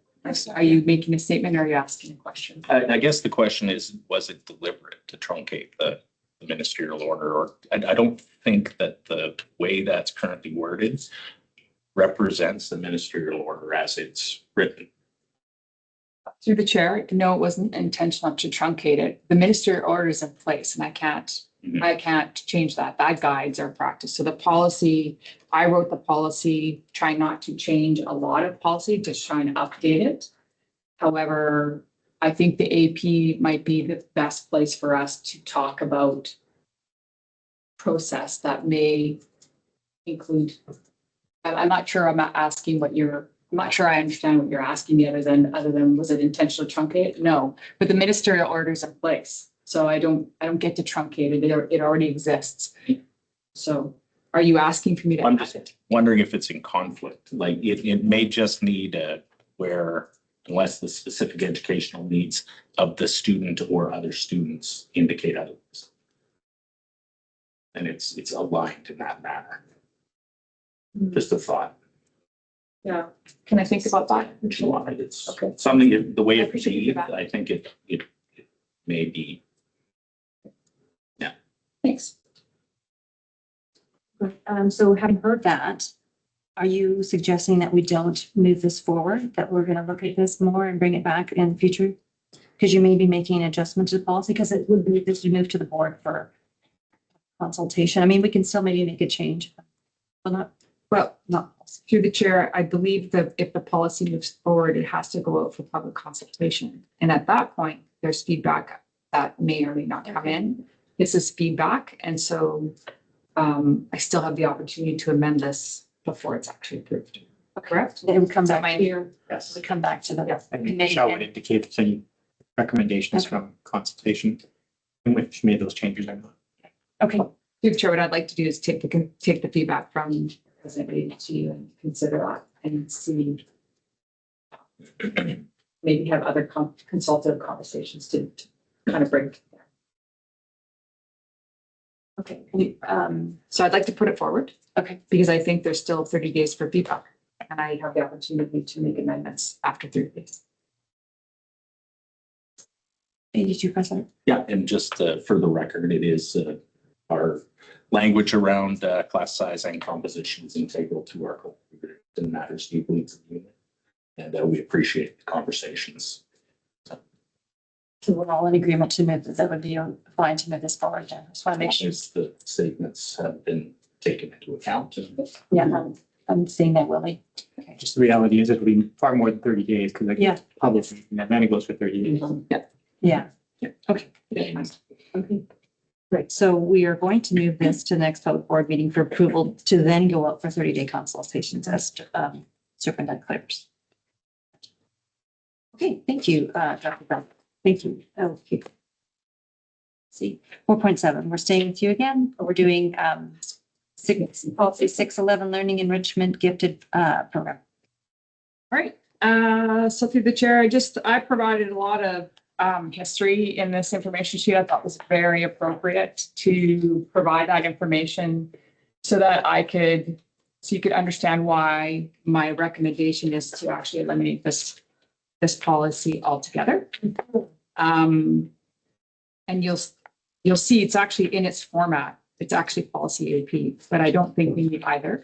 Speaker 10: Are you making a statement or are you asking a question?
Speaker 11: I guess the question is, was it deliberate to truncate the ministerial order? Or I don't think that the way that's currently worded represents the ministerial order as it's written.
Speaker 10: Through the chair, no, it wasn't intentional to truncate it. The ministerial order is in place and I can't change that. That guides our practice. So the policy, I wrote the policy, trying not to change a lot of policy, just trying to update it. However, I think the AP might be the best place for us to talk about process that may include, I'm not sure I'm asking what you're, I'm not sure I understand what you're asking me other than was it intentional to truncate? No, but the ministerial order is in place. So I don't get to truncate it. It already exists. So are you asking for me to?
Speaker 11: I'm just wondering if it's in conflict, like it may just need where unless the specific educational needs of the student or other students indicate otherwise. And it's aligned in that manner. Just a thought.
Speaker 10: Yeah. Can I think about that?
Speaker 11: It's
Speaker 10: Okay.
Speaker 11: something, the way
Speaker 10: I
Speaker 11: it
Speaker 10: appreciate
Speaker 11: reads,
Speaker 10: that.
Speaker 11: I think it may be.
Speaker 10: Thanks.
Speaker 2: So having heard that, are you suggesting that we don't move this forward, that we're going to look at this more and bring it back in the future? Because you may be making an adjustment to the policy, because it would be this to move to the board for consultation. I mean, we can still maybe make a change, but not.
Speaker 10: Through the chair, I believe that if the policy moves forward, it has to go out for public consultation. And at that point, there's feedback that may or may not come in. This is feedback. And so I still have the opportunity to amend this before it's actually approved. Correct?
Speaker 2: It would come
Speaker 10: Is that
Speaker 2: back
Speaker 10: my-
Speaker 2: here.
Speaker 6: Yes.
Speaker 2: We come back to the.
Speaker 6: I think Michelle would indicate if any recommendations from consultation in which she made those changes or not.
Speaker 2: Okay.
Speaker 10: Through the chair, what I'd like to do is take the feedback from President AG and consider that and see. Maybe have other consultative conversations to kind of bring.
Speaker 2: Okay.
Speaker 10: So I'd like to put it forward.
Speaker 2: Okay.
Speaker 10: Because I think there's still 30 days for feedback and I have the opportunity to make amendments after 30 days.
Speaker 2: 82%.
Speaker 11: Yeah, and just for the record, it is our language around class size and composition is integral to our culture and matters deeply to the unit. And we appreciate the conversations.
Speaker 2: So we're all in agreement to move, that would be fine to move this forward. I just want to make sure.
Speaker 11: As the statements have been taken into account.
Speaker 2: Yeah, I'm seeing that, Willie. Okay.
Speaker 6: Just the reality is it'll be far more than 30 days because
Speaker 2: Yeah.
Speaker 6: it's published and then it goes for 30 days.
Speaker 2: Yeah.
Speaker 6: Yeah.
Speaker 2: Okay. Okay. Great. So we are going to move this to the next public board meeting for approval to then go out for 30-day consultations as Superintendent declares. Okay, thank you, Dr. Brown. Thank you. Okay. See, 4.7, we're staying with you again. We're doing policy 611 learning enrichment gifted program.
Speaker 10: All right. So through the chair, I provided a lot of history in this information sheet. I thought was very appropriate to provide that information so that so you could understand why my recommendation is to actually eliminate this policy altogether. And you'll see it's actually in its format. It's actually policy AP, but I don't think we need either.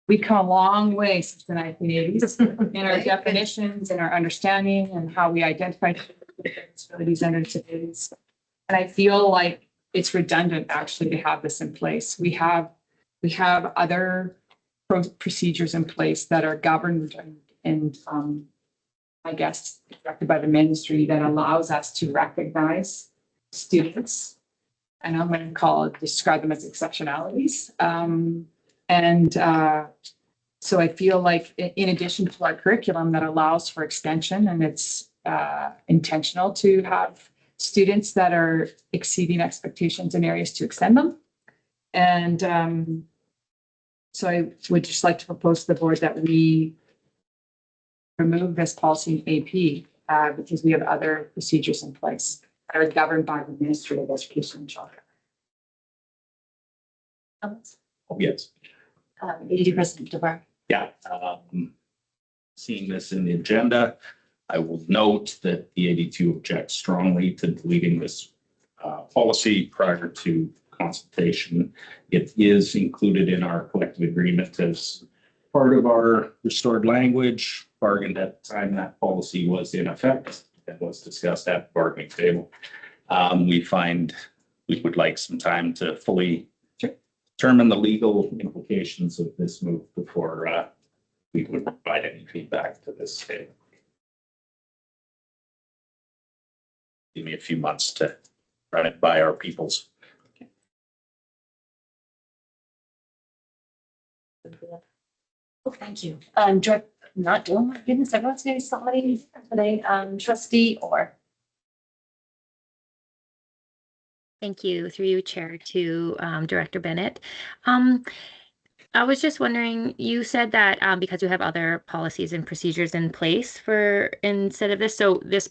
Speaker 10: We've come a long way since the 1980s in our definitions and our understanding and how we identify disabilities and disabilities. And I feel like it's redundant actually to have this in place. We have other procedures in place that are governed and I guess directed by the ministry that allows us to recognize students. And I'm going to describe them as exceptionalities. So I feel like in addition to our curriculum that allows for extension and it's intentional to have students that are exceeding expectations in areas to extend them. And so I would just like to propose to the board that we remove this policy in AP because we have other procedures in place that are governed by the Ministry of Education and Childcare.
Speaker 11: Oh, yes.
Speaker 2: AD President DeVar.
Speaker 11: Yeah. Seeing this in the agenda, I will note that the 82 objects strongly to deleting this policy prior to consultation. It is included in our collective agreement as part of our restored language, bargained at the time that policy was in effect and was discussed at the bargaining table. We find we would like some time to fully determine the legal implications of this move before we would provide any feedback to this table. Give me a few months to run it by our peoples.
Speaker 2: Oh, thank you. Not doing my goodness, everyone's getting somebody today. Trustee Orr.
Speaker 4: Thank you, through you, Chair, to Director Bennett. I was just wondering, you said that because you have other policies and procedures in place for instead of this, so this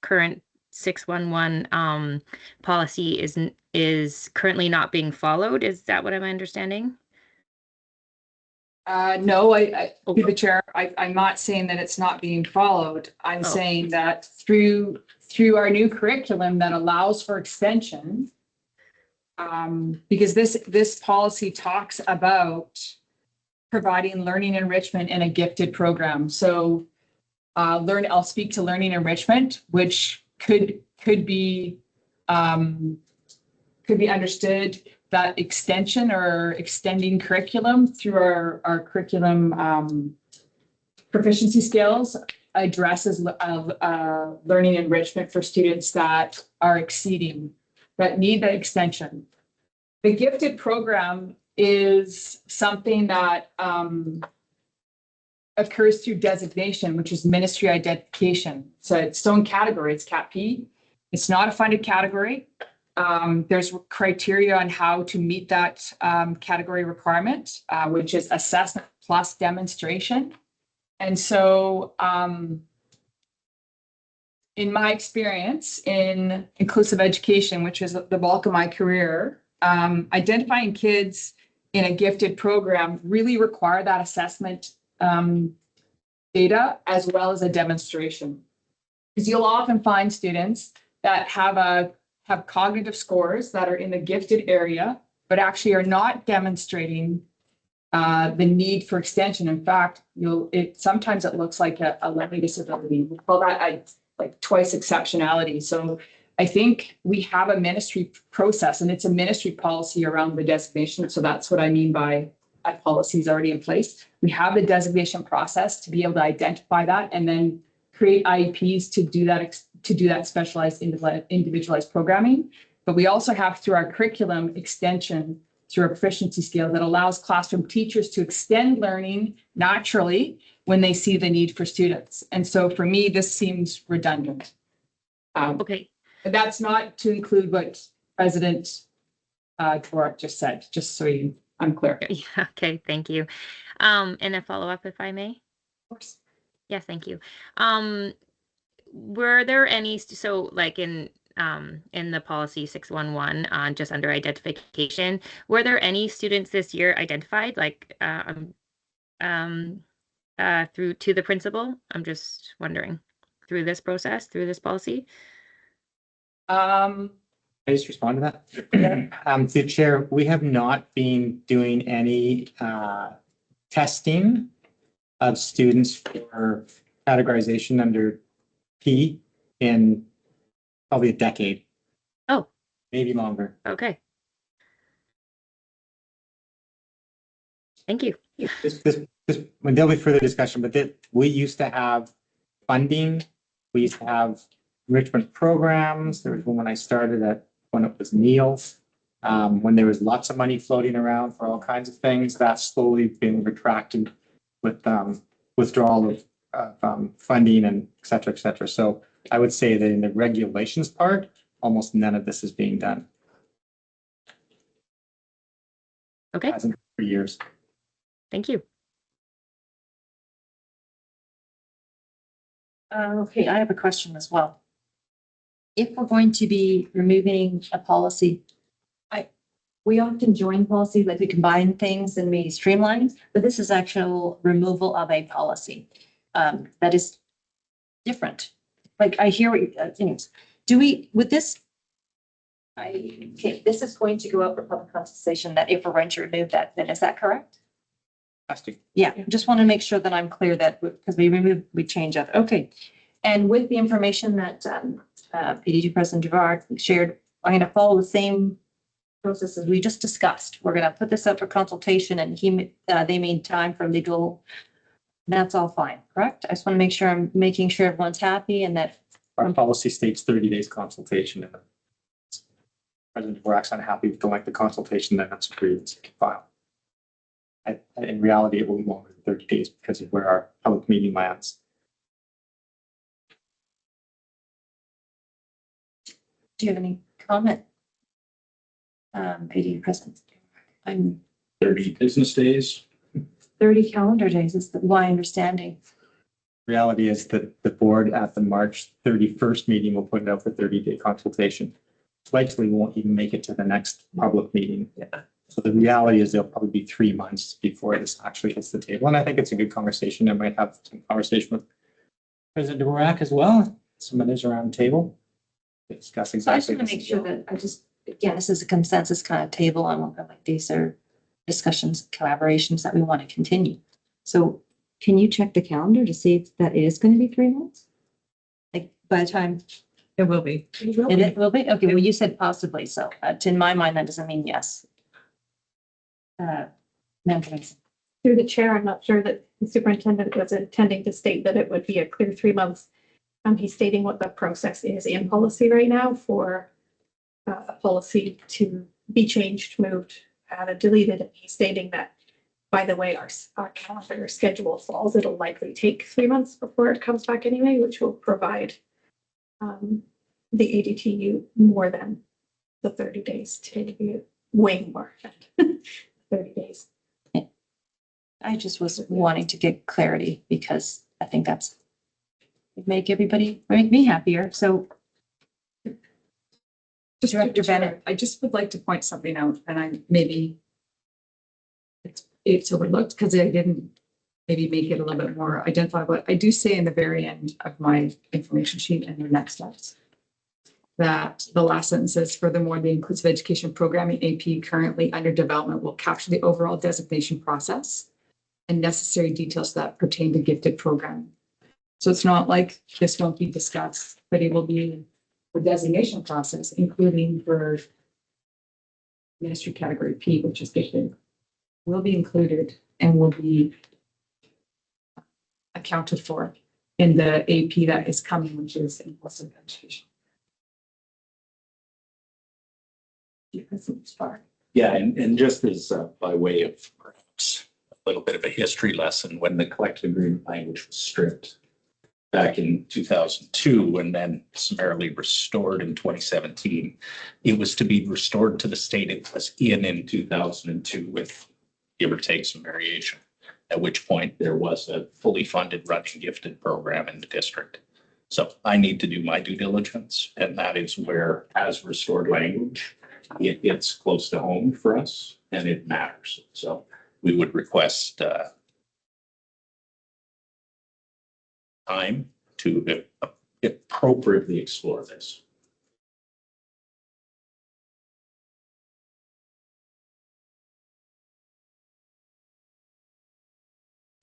Speaker 4: current 611 policy is currently not being followed. Is that what I'm understanding?
Speaker 10: No, through the chair, I'm not saying that it's not being followed. I'm saying that through our new curriculum that allows for extension, because this policy talks about providing learning enrichment in a gifted program. So I'll speak to learning enrichment, which could be understood that extension or extending curriculum through our curriculum proficiency scales addresses learning enrichment for students that are exceeding, that need that extension. The gifted program is something that occurs through designation, which is ministry identification. So it's its own category, it's Cat P. It's not a funded category. There's criteria on how to meet that category requirement, which is assessment plus demonstration. And so in my experience in inclusive education, which is the bulk of my career, identifying kids in a gifted program really require that assessment data as well as a demonstration. Because you'll often find students that have cognitive scores that are in the gifted area, but actually are not demonstrating the need for extension. In fact, sometimes it looks like a learning disability. We call that like twice exceptionality. So I think we have a ministry process, and it's a ministry policy around the designation. So that's what I mean by a policy is already in place. We have the designation process to be able to identify that and then create IEPs to do that specialized individualized programming. But we also have through our curriculum extension through a proficiency scale that allows classroom teachers to extend learning naturally when they see the need for students. And so for me, this seems redundant.
Speaker 4: Okay.
Speaker 10: That's not to include what President Dvorak just said, just so I'm clear.
Speaker 4: Yeah, okay, thank you. And a follow-up, if I may?
Speaker 10: Of course.
Speaker 4: Yes, thank you. were there any, so like in the policy 611 on just under identification, were there any students this year identified like through to the principal? I'm just wondering through this process, through this policy.
Speaker 6: Can I just respond to that? Through Chair, we have not been doing any testing of students for categorization under P in probably a decade.
Speaker 4: Oh.
Speaker 6: Maybe longer.
Speaker 4: Okay. Thank you.
Speaker 6: There'll be further discussion, but we used to have funding. We used to have enrichment programs. There was one when I started when it was Neil. When there was lots of money floating around for all kinds of things, that's slowly been retracted with withdrawal of funding and et cetera, et cetera. So I would say that in the regulations part, almost none of this is being done.
Speaker 4: Okay.
Speaker 6: Hasn't for years.
Speaker 4: Thank you.
Speaker 2: Okay, I have a question as well. If we're going to be removing a policy, we often join policy, like we combine things and we streamline, but this is actual removal of a policy. That is different. Like I hear what with this, okay, this is going to go out for public consultation that if we're going to remove that, then is that correct? Yeah, just want to make sure that I'm clear that because we change that. Okay. And with the information that PDG President Gerard shared, I'm going to follow the same process as we just discussed. We're going to put this up for consultation and they made time for legal. That's all fine, correct? I just want to make sure I'm making sure everyone's happy and that
Speaker 6: our policy states 30 days consultation. And President Dvorak's unhappy with the length of consultation, then that's agreed and file. In reality, it will be longer than 30 days because of where our public meeting lands.
Speaker 2: Do you have any comment? PD President. I'm
Speaker 11: 30 business days.
Speaker 2: 30 calendar days is my understanding.
Speaker 6: Reality is that the board at the March 31st meeting will put it out for 30-day consultation. Likely won't even make it to the next public meeting. Yeah. So the reality is there'll probably be 3 months before this actually hits the table. And I think it's a good conversation. I might have some conversation with President Dvorak as well. Some others around the table. Discuss exactly.
Speaker 2: I just want to make sure that again, this is a consensus kind of table. I'm like, these are discussions, collaborations that we want to continue. So can you check the calendar to see if that is going to be 3 months? Like by the time
Speaker 10: It will be.
Speaker 2: it will be? Okay, well, you said possibly. So in my mind, that doesn't mean yes. Madam Johnson.
Speaker 1: Through the chair, I'm not sure that the superintendent was intending to state that it would be a clear 3 months. He's stating what the process is in policy right now for a policy to be changed, moved, added, deleted. And he's stating that, by the way, our calendar schedule falls, it'll likely take 3 months before it comes back anyway, which will provide the ADTU more than the 30 days to be way more than 30 days.
Speaker 2: I just was wanting to get clarity because I think that's make me happier. So
Speaker 10: Just
Speaker 2: Director Bennett.
Speaker 10: I just would like to point something out, and maybe it's overlooked because I didn't maybe make it a little bit more identifiable. I do say in the very end of my information sheet and the next steps that the last sentence says, furthermore, the inclusive education programming AP currently under development will capture the overall designation process and necessary details that pertain to gifted programming. So it's not like this won't be discussed, but it will be the designation process, including for ministry category P, which is gifted, will be included and will be accounted for in the AP that is coming, which is inclusive education.
Speaker 11: Yeah, and just as by way of perhaps a little bit of a history lesson, when the collective agreement language was stripped back in 2002 and then summarily restored in 2017, it was to be restored to the state it was in 2002 with give or take some variation, at which point there was a fully funded running gifted program in the district. So I need to do my due diligence, and that is where, as restored language, it's close to home for us and it matters. So we would request time to appropriately explore this.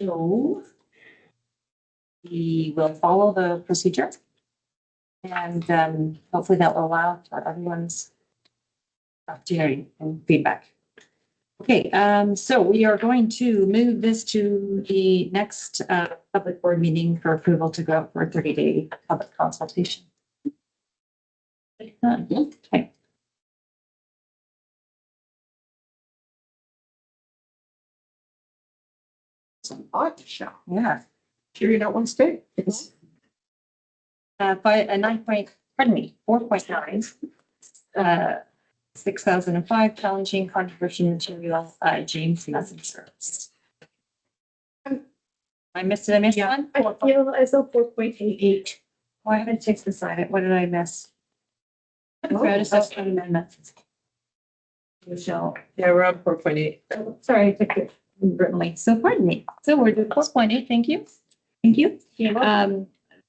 Speaker 2: So we will follow the procedure. And hopefully that will allow for everyone's opportunity and feedback. Okay, so we are going to move this to the next public board meeting for approval to go out for a 30-day public consultation. Okay.
Speaker 12: Some odd show.
Speaker 2: Yeah.
Speaker 12: Sure you don't want to stay?
Speaker 2: By a 4.9, 6005 challenging controversial material, James Messenger. I missed it. I missed one.
Speaker 1: I feel as though 4.88.
Speaker 2: Why haven't I fixed the side? What did I miss? Assessment amendments. Michelle.
Speaker 9: Yeah, we're on 4.8.
Speaker 2: Sorry, I took it writtenly. So pardon me. So we're doing 4.8. Thank you. Thank you.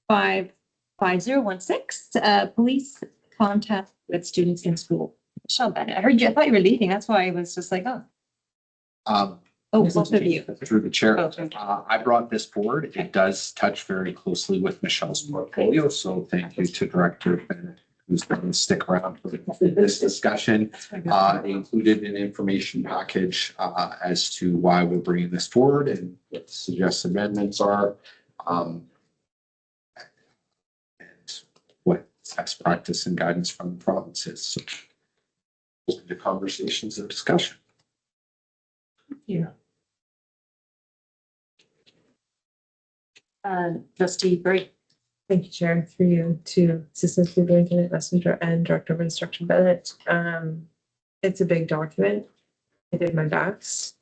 Speaker 2: 5016, police contact with students in school. Michelle Bennett, I heard you, I thought you were leaving. That's why I was just like, oh. Both of you.
Speaker 13: Through the chair,
Speaker 2: Oh, thank you.
Speaker 13: I brought this forward. It does touch very closely with Michelle's portfolio, so thank you to Director Bennett, who's going to stick around for this discussion. They included an information package as to why we're bringing this forward and what the suggested amendments are. And what best practice and guidance from the province is. So, open to conversations and discussion.
Speaker 2: Yeah. Trustee Bray.
Speaker 9: Thank you, Chair, through you to Assistant Superintendent Messenger and Director of Instruction Bennett. It's a big document. I did my best.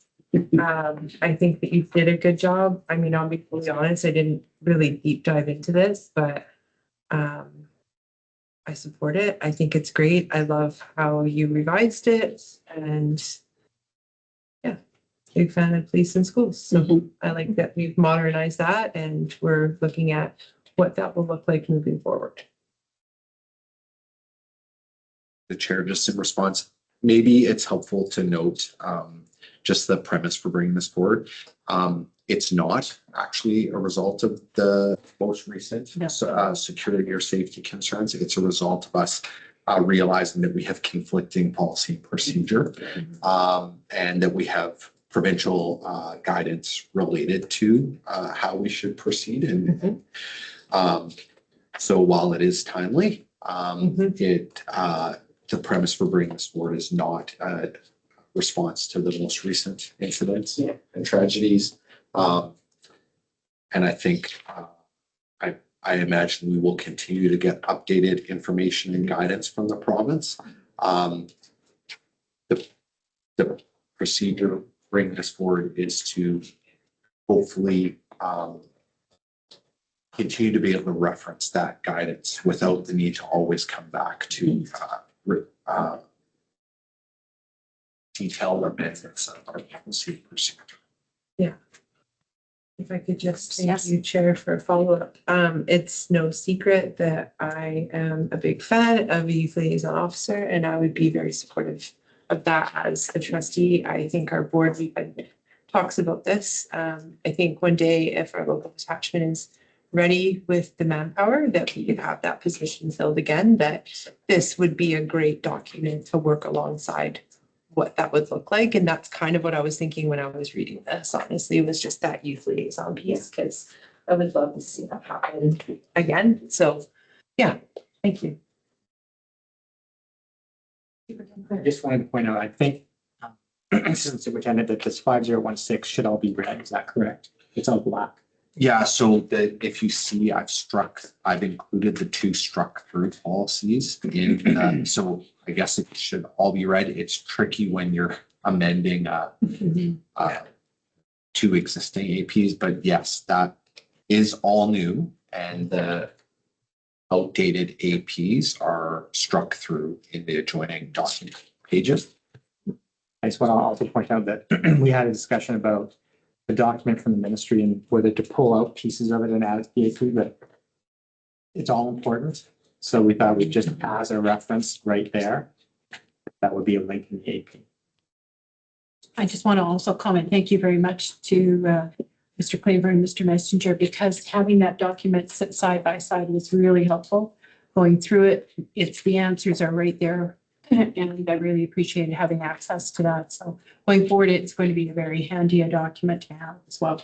Speaker 9: I think that you did a good job. I mean, I'll be fully honest, I didn't really deep dive into this, but I support it. I think it's great. I love how you revised it, and yeah, big fan of police and schools. So I like that we've modernized that and we're looking at what that will look like moving forward.
Speaker 13: The chair, just in response, maybe it's helpful to note just the premise for bringing this forward. It's not actually a result of the most recent security or safety concerns. It's a result of us realizing that we have conflicting policy and procedure, and that we have provincial guidance related to how we should proceed. And so while it is timely, the premise for bringing this forward is not a response to the most recent incidents and tragedies. And I think I imagine we will continue to get updated information and guidance from the province. The procedure bringing this forward is to hopefully continue to be able to reference that guidance without the need to always come back to detailed amendments of our policy procedure.
Speaker 9: Yeah. If I could just thank you, Chair, for a follow-up. It's no secret that I am a big fan of a youth liaison officer, and I would be very supportive of that as a trustee. I think our board talks about this. I think one day, if our local attachment is ready with the manpower, that we could have that position filled again, that this would be a great document to work alongside what that would look like. And that's kind of what I was thinking when I was reading this, honestly, was just that youth liaison piece, because I would love to see that happen again. So yeah, thank you.
Speaker 6: I just wanted to point out, I think, Assistant Superintendent, that this 5016 should all be red. Is that correct? It's all black.
Speaker 13: Yeah, so if you see, I've included the two struck through policies in, so I guess it should all be read. It's tricky when you're amending two existing APs, but yes, that is all new. And the outdated APs are struck through in the adjoining document pages.
Speaker 6: I just want to also point out that we had a discussion about the document from the ministry and whether to pull out pieces of it and add it to the AP, but it's all important. So we thought we'd just as a reference right there, that would be a link in the AP.
Speaker 14: I just want to also comment, thank you very much to Mr. Claver and Mr. Messenger, because having that document sit side by side was really helpful. Going through it, the answers are right there. And I really appreciated having access to that. So going forward, it's going to be a very handy document to have as well.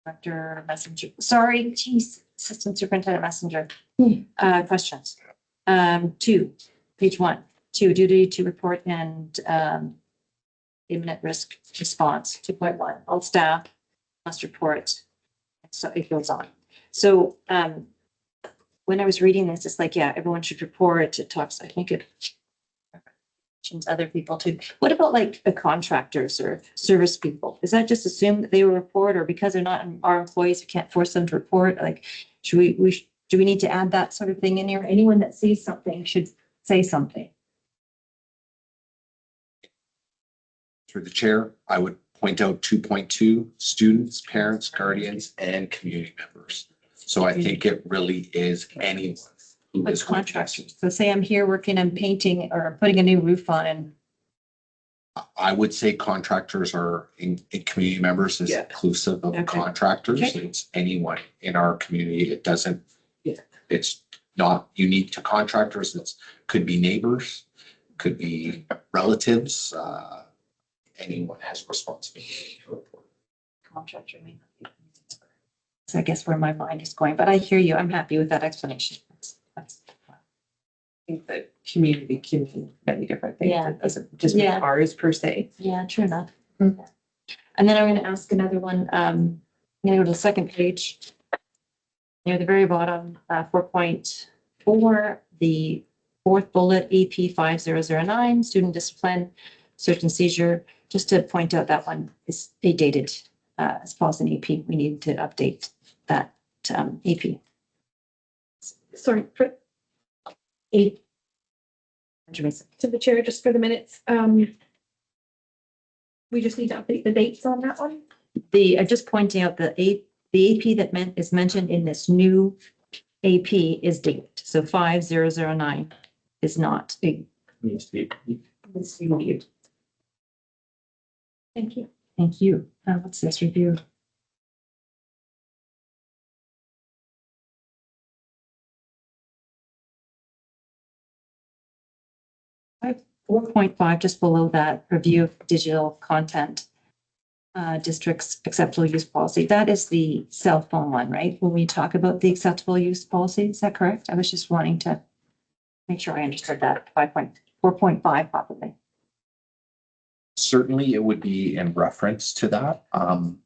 Speaker 2: Director Messenger, sorry, geez, Assistant Superintendent Messenger. Questions. 2, page 1, 2, duty to report and imminent risk response. 2.1, all staff must report. So it goes on. So when I was reading this, it's like, yeah, everyone should report. It talks, I think it mentions other people too. What about like the contractors or service people? Is that just assumed that they will report, or because they're not our employees, we can't force them to report? Like, should do we need to add that sort of thing in here? Anyone that sees something should say something.
Speaker 13: Through the chair, I would point out 2.2, students, parents, guardians, and community members. So I think it really is anyone who
Speaker 2: But
Speaker 13: is
Speaker 2: contractors. So say I'm here working on painting or putting a new roof on, and
Speaker 13: I would say contractors are in community members is
Speaker 2: Yeah.
Speaker 13: inclusive of
Speaker 2: Okay.
Speaker 13: contractors.
Speaker 2: Okay.
Speaker 13: It's anyone in our community. It doesn't,
Speaker 2: Yeah.
Speaker 13: it's not unique to contractors. It's could be neighbors, could be relatives. Anyone has responsibility to report.
Speaker 2: contractor may not be. So I guess where my mind is going, but I hear you. I'm happy with that explanation. That's
Speaker 9: I think that community can mean many different things.
Speaker 2: Yeah.
Speaker 9: It doesn't just mean
Speaker 2: Yeah.
Speaker 9: ours per se.
Speaker 2: Yeah, true enough.
Speaker 9: Mm.
Speaker 2: And then I'm going to ask another one. I'm going to go to the second page. Near the very bottom, 4.4, the fourth bullet, AP 5009, student discipline, search and seizure. Just to point out, that one is dated as policy in AP. We need to update that AP.
Speaker 1: Sorry, for,
Speaker 2: A.
Speaker 1: to the chair, just for the minutes. We just need to update the dates on that one.
Speaker 2: Just pointing out the AP that is mentioned in this new AP is dated. So 5009 is not. It
Speaker 6: Needs to be.
Speaker 2: needs to be reviewed.
Speaker 1: Thank you.
Speaker 2: Thank you. What's this review? I 4.5, just below that, review of digital content. District's acceptable use policy. That is the cell phone one, right? When we talk about the acceptable use policy, is that correct? I was just wanting to make sure I understood that 4.5 properly.
Speaker 13: Certainly, it would be in reference to that.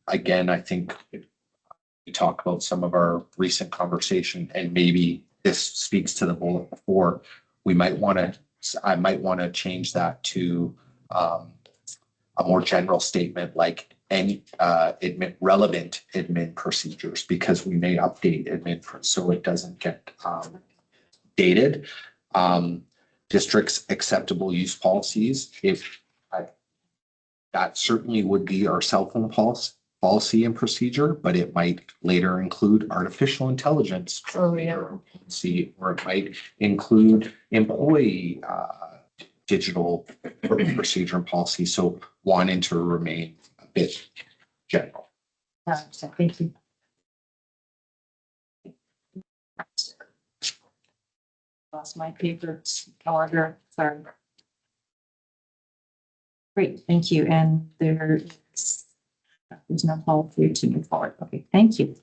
Speaker 13: Again, I think we talk about some of our recent conversation, and maybe this speaks to the bullet before. I might want to change that to a more general statement, like any relevant admin procedures, because we may update admin so it doesn't get dated. District's acceptable use policies, that certainly would be our cell phone policy and procedure, but it might later include artificial intelligence.
Speaker 9: Oh, yeah.
Speaker 13: See, or it might include employee digital procedure and policy. So wanting to remain a bit general.
Speaker 2: So thank you. Lost my paper calendar, sorry. Great, thank you. And there's no policy to move forward. Okay, thank you.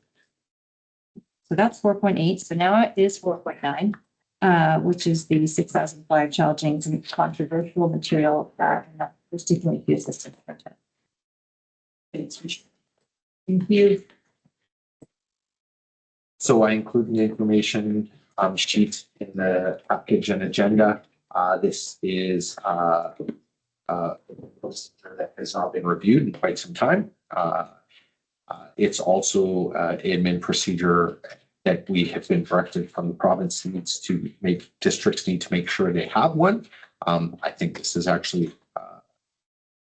Speaker 2: So that's 4.8. So now it is 4.9, which is the 6005 challenging and controversial material that the student use system. Thank you.
Speaker 13: So I include the information sheet in the package and agenda. This is a procedure that has not been reviewed in quite some time. It's also admin procedure that we have been directed from the province districts need to make sure they have one. I think this is actually a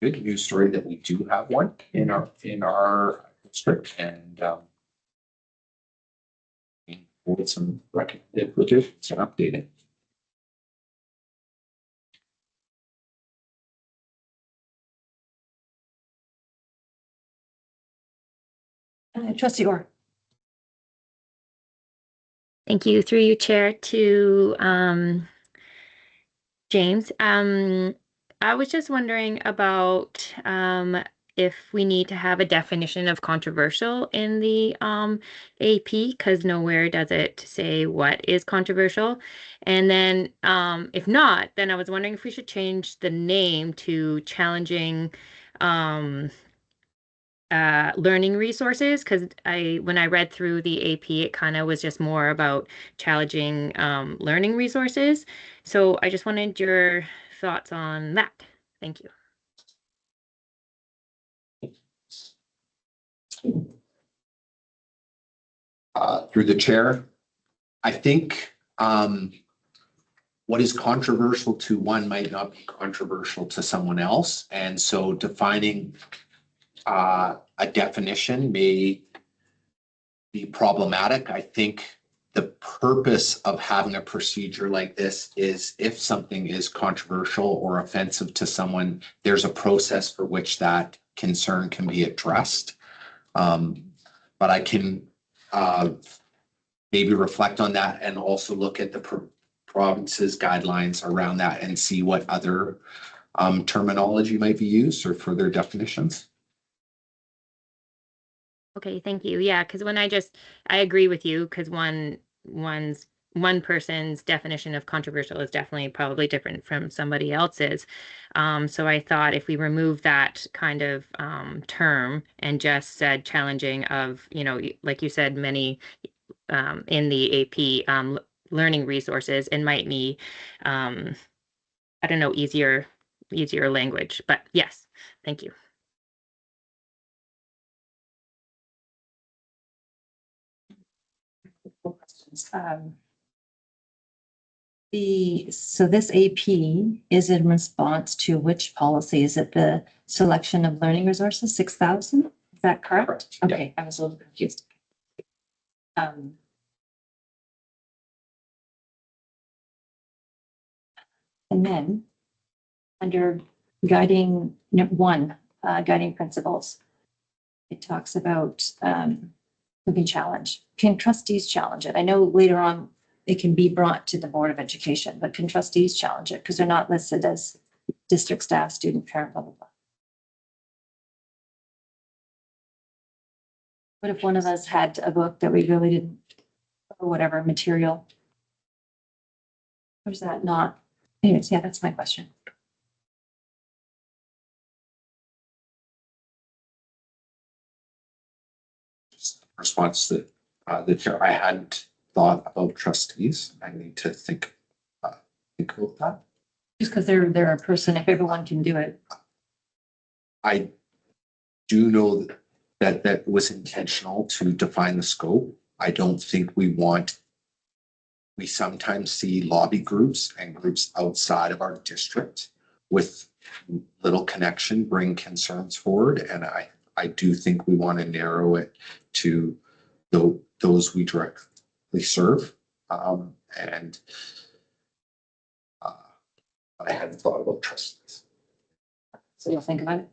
Speaker 13: good news story that we do have one in our district, and with some recommended revisions and updating.
Speaker 2: Trustee Orr.
Speaker 4: Thank you. Through you, Chair, to James. I was just wondering about if we need to have a definition of controversial in the AP, because nowhere does it say what is controversial. And then if not, then I was wondering if we should change the name to challenging learning resources, because when I read through the AP, it kind of was just more about challenging learning resources. So I just wanted your thoughts on that. Thank you.
Speaker 13: Through the chair, I think what is controversial to one might not be controversial to someone else. And so defining a definition may be problematic. I think the purpose of having a procedure like this is if something is controversial or offensive to someone, there's a process for which that concern can be addressed. But I can maybe reflect on that and also look at the province's guidelines around that and see what other terminology might be used or further definitions.
Speaker 4: Okay, thank you. Yeah, because when I agree with you, because one person's definition of controversial is definitely probably different from somebody else's. So I thought if we remove that kind of term and just said challenging of, like you said, many in the AP learning resources, it might be, I don't know, easier language. But yes, thank you.
Speaker 2: So this AP is in response to which policy? Is it the selection of learning resources, 6,000? Is that correct?
Speaker 13: Correct.
Speaker 2: Okay, I was a little confused. And then under guiding guiding principles, it talks about who can challenge. Can trustees challenge it? I know later on it can be brought to the Board of Education, but can trustees challenge it? Because they're not listed as district staff, student, parent, blah, blah, blah. What if one of us had a book that we really didn't, or whatever material? Or is that not? Anyways, yeah, that's my question.
Speaker 13: Response to the chair, I hadn't thought about trustees. I need to think about that.
Speaker 2: Just because they're a person, if everyone can do it.
Speaker 13: I do know that was intentional to define the scope. I don't think we sometimes see lobby groups and groups outside of our district with little connection bring concerns forward. And I do think we want to narrow it to those we directly serve. And I hadn't thought about trustees.
Speaker 2: So you'll think about it.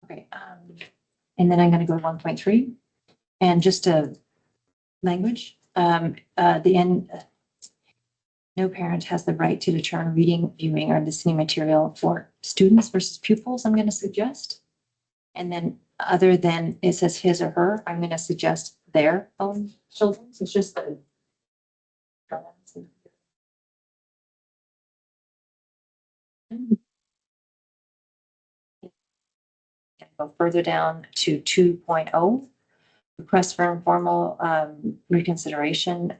Speaker 2: Okay. And then I'm going to go to 1.3 and just a language. The end. No parent has the right to determine reading, viewing, or listening material for students versus pupils, I'm going to suggest. And then other than it says his or her, I'm going to suggest their own children. So it's just the go further down to 2.0, request for informal reconsideration,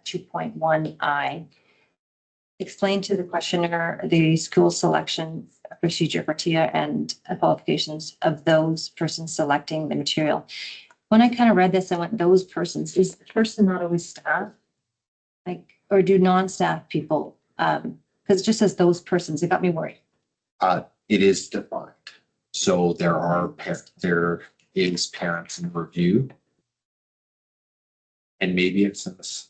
Speaker 2: 2.1I. explain to the questioner the school selection procedure for TIA and qualifications of those persons selecting the material. When I kind of read this, I went, those persons, is the person not always staff? Like, or do non-staff people, because it just says those persons, it got me worried.
Speaker 13: It is defined. So there is parents in review. And maybe it's in this.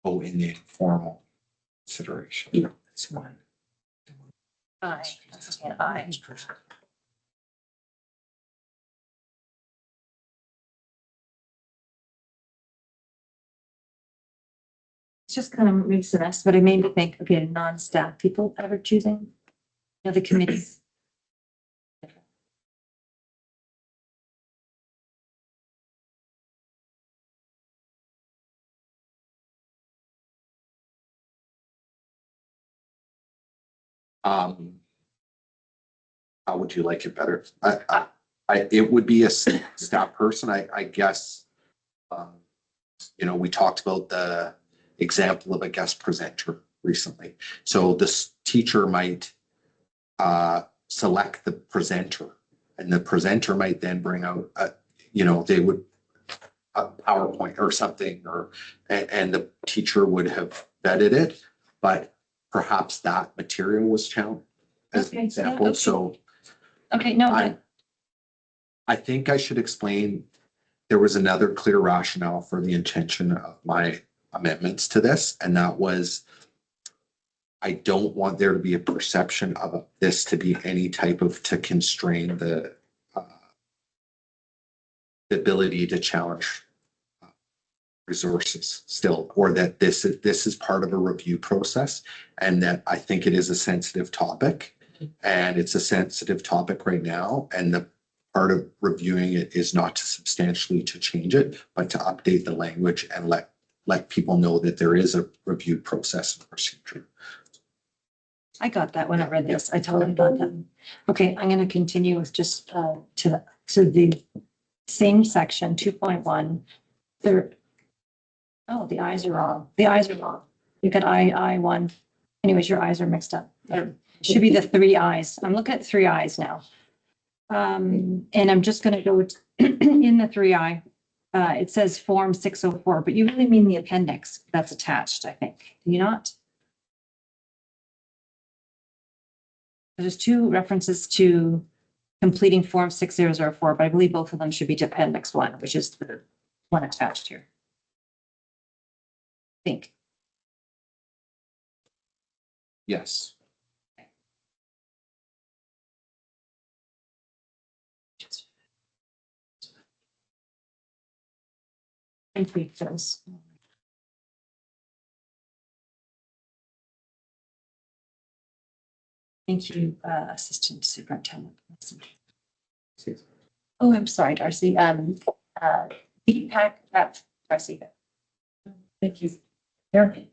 Speaker 13: Oh, in the informal consideration.
Speaker 8: Yeah, that's one.
Speaker 2: I. It's just kind of makes it us, but it made me think, okay, non-staff people ever choosing, the committees.
Speaker 13: How would you like it better? It would be a staff person, I guess. We talked about the example of a guest presenter recently. So this teacher might select the presenter, and the presenter might then bring out, they would a PowerPoint or something, and the teacher would have vetted it, but perhaps that material was challenged as an example.
Speaker 2: Okay.
Speaker 13: So
Speaker 2: Okay, no,
Speaker 13: I think I should explain, there was another clear rationale for the intention of my amendments to this, and that was, I don't want there to be a perception of this to be any type of, to constrain the ability to challenge resources still, or that this is part of a review process, and that I think it is a sensitive topic. And it's a sensitive topic right now, and the part of reviewing it is not to substantially to change it, but to update the language and let people know that there is a review process and procedure.
Speaker 2: I got that when I read this. I totally got that. Okay, I'm going to continue with just to the same section, 2.1. Oh, the eyes are wrong. The eyes are wrong. You got I1. Anyways, your eyes are mixed up. It should be the 3 eyes. I'm looking at 3 eyes now. And I'm just going to go in the 3I. It says Form 604, but you really mean the appendix that's attached, I think. Do you not? There's 2 references to completing Form 6004, but I believe both of them should be to Appendix 1, which is the one attached here. I think.
Speaker 13: Yes.
Speaker 2: And tweak those. Thank you, Assistant Superintendent. Oh, I'm sorry, Darcy. Deepak, Darcy.
Speaker 8: Thank you. Eric,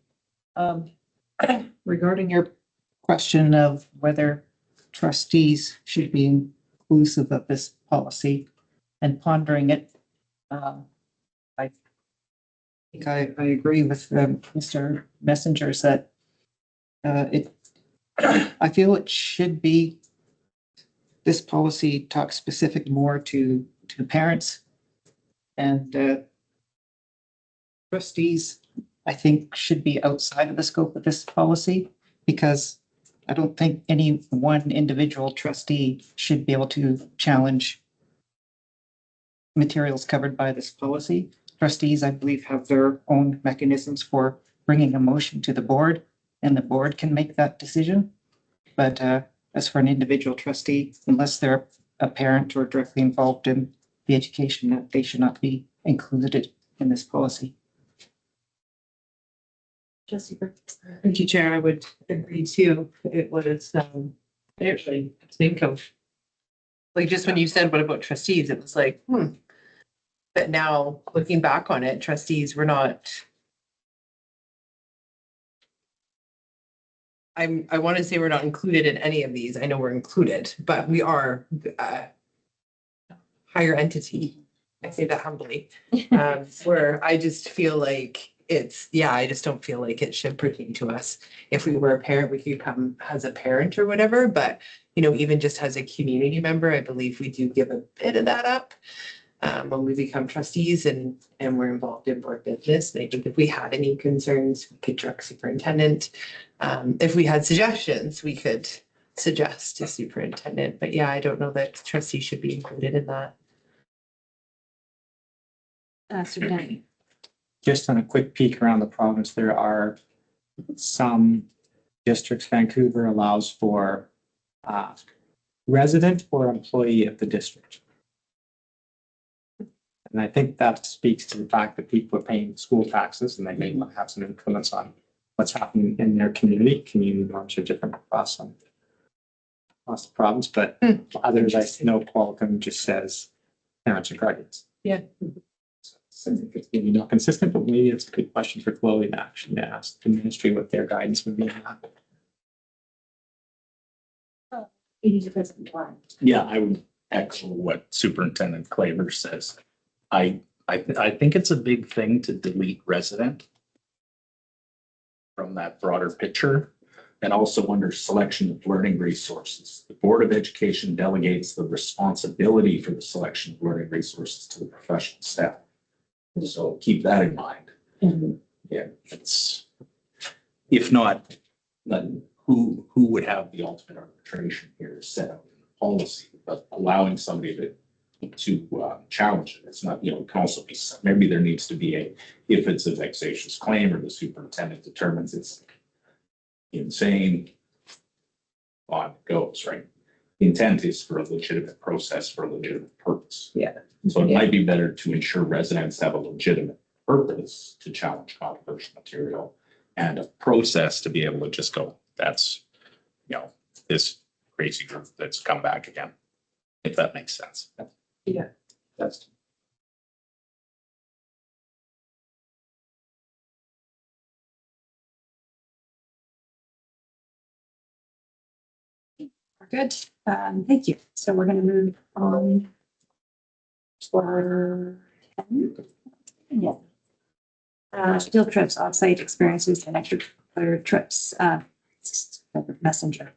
Speaker 8: regarding your question of whether trustees should be inclusive of this policy and pondering it, I think I agree with Mr. Messengers that I feel it should be, this policy talks specific more to parents and trustees, I think, should be outside of the scope of this policy, because I don't think any one individual trustee should be able to challenge materials covered by this policy. Trustees, I believe, have their own mechanisms for bringing a motion to the board, and the board can make that decision. But as for an individual trustee, unless they're a parent or directly involved in the education, they should not be included in this policy.
Speaker 2: Jessica.
Speaker 9: Thank you, Chair. I would agree too. It was, actually, think of, like, just when you said, what about trustees? It was like, But now, looking back on it, trustees were not I want to say we're not included in any of these. I know we're included, but we are higher entity. I say that humbly. Where I just feel like I just don't feel like it should pertain to us. If we were a parent, we could come as a parent or whatever, but even just as a community member, I believe we do give a bit of that up. When we become trustees and we're involved in board business. And I think if we had any concerns, we could direct superintendent. If we had suggestions, we could suggest to superintendent. But yeah, I don't know that trustees should be included in that.
Speaker 2: Superintendent.
Speaker 6: Just on a quick peek around the province, there are some districts. Vancouver allows for resident or employee of the district. And I think that speaks to the fact that people are paying school taxes and they may have some influence on what's happening in their community. Community norms are different across the province, but others, I know Qualicum just says parents and guardians.
Speaker 9: Yeah.
Speaker 6: So I think it's maybe not consistent, but maybe it's a good question for Chloe to actually ask the ministry what their guidance would be on that.
Speaker 11: Yeah, I would echo what Superintendent Claver says. I think it's a big thing to delete resident from that broader picture. And also under selection of learning resources, the Board of Education delegates the responsibility for the selection of learning resources to the professional staff. So keep that in mind. Yeah, it's, if not, then who would have the ultimate arbitration here set up in the policy, but allowing somebody to challenge it. It's not, it can also be, maybe there needs to be if it's a vexatious claim or the superintendent determines it's insane, on it goes, right? The intent is for a legitimate process for a legitimate purpose.
Speaker 9: Yeah.
Speaker 11: So it might be better to ensure residents have a legitimate purpose to challenge controversial material and a process to be able to just go, that's, this crazy group that's come back again, if that makes sense.
Speaker 9: Yeah.
Speaker 11: That's.
Speaker 14: We're good. Thank you. So we're going to move on for 10. Yeah. Field trips, off-site experiences, and extracurricular trips. Messenger.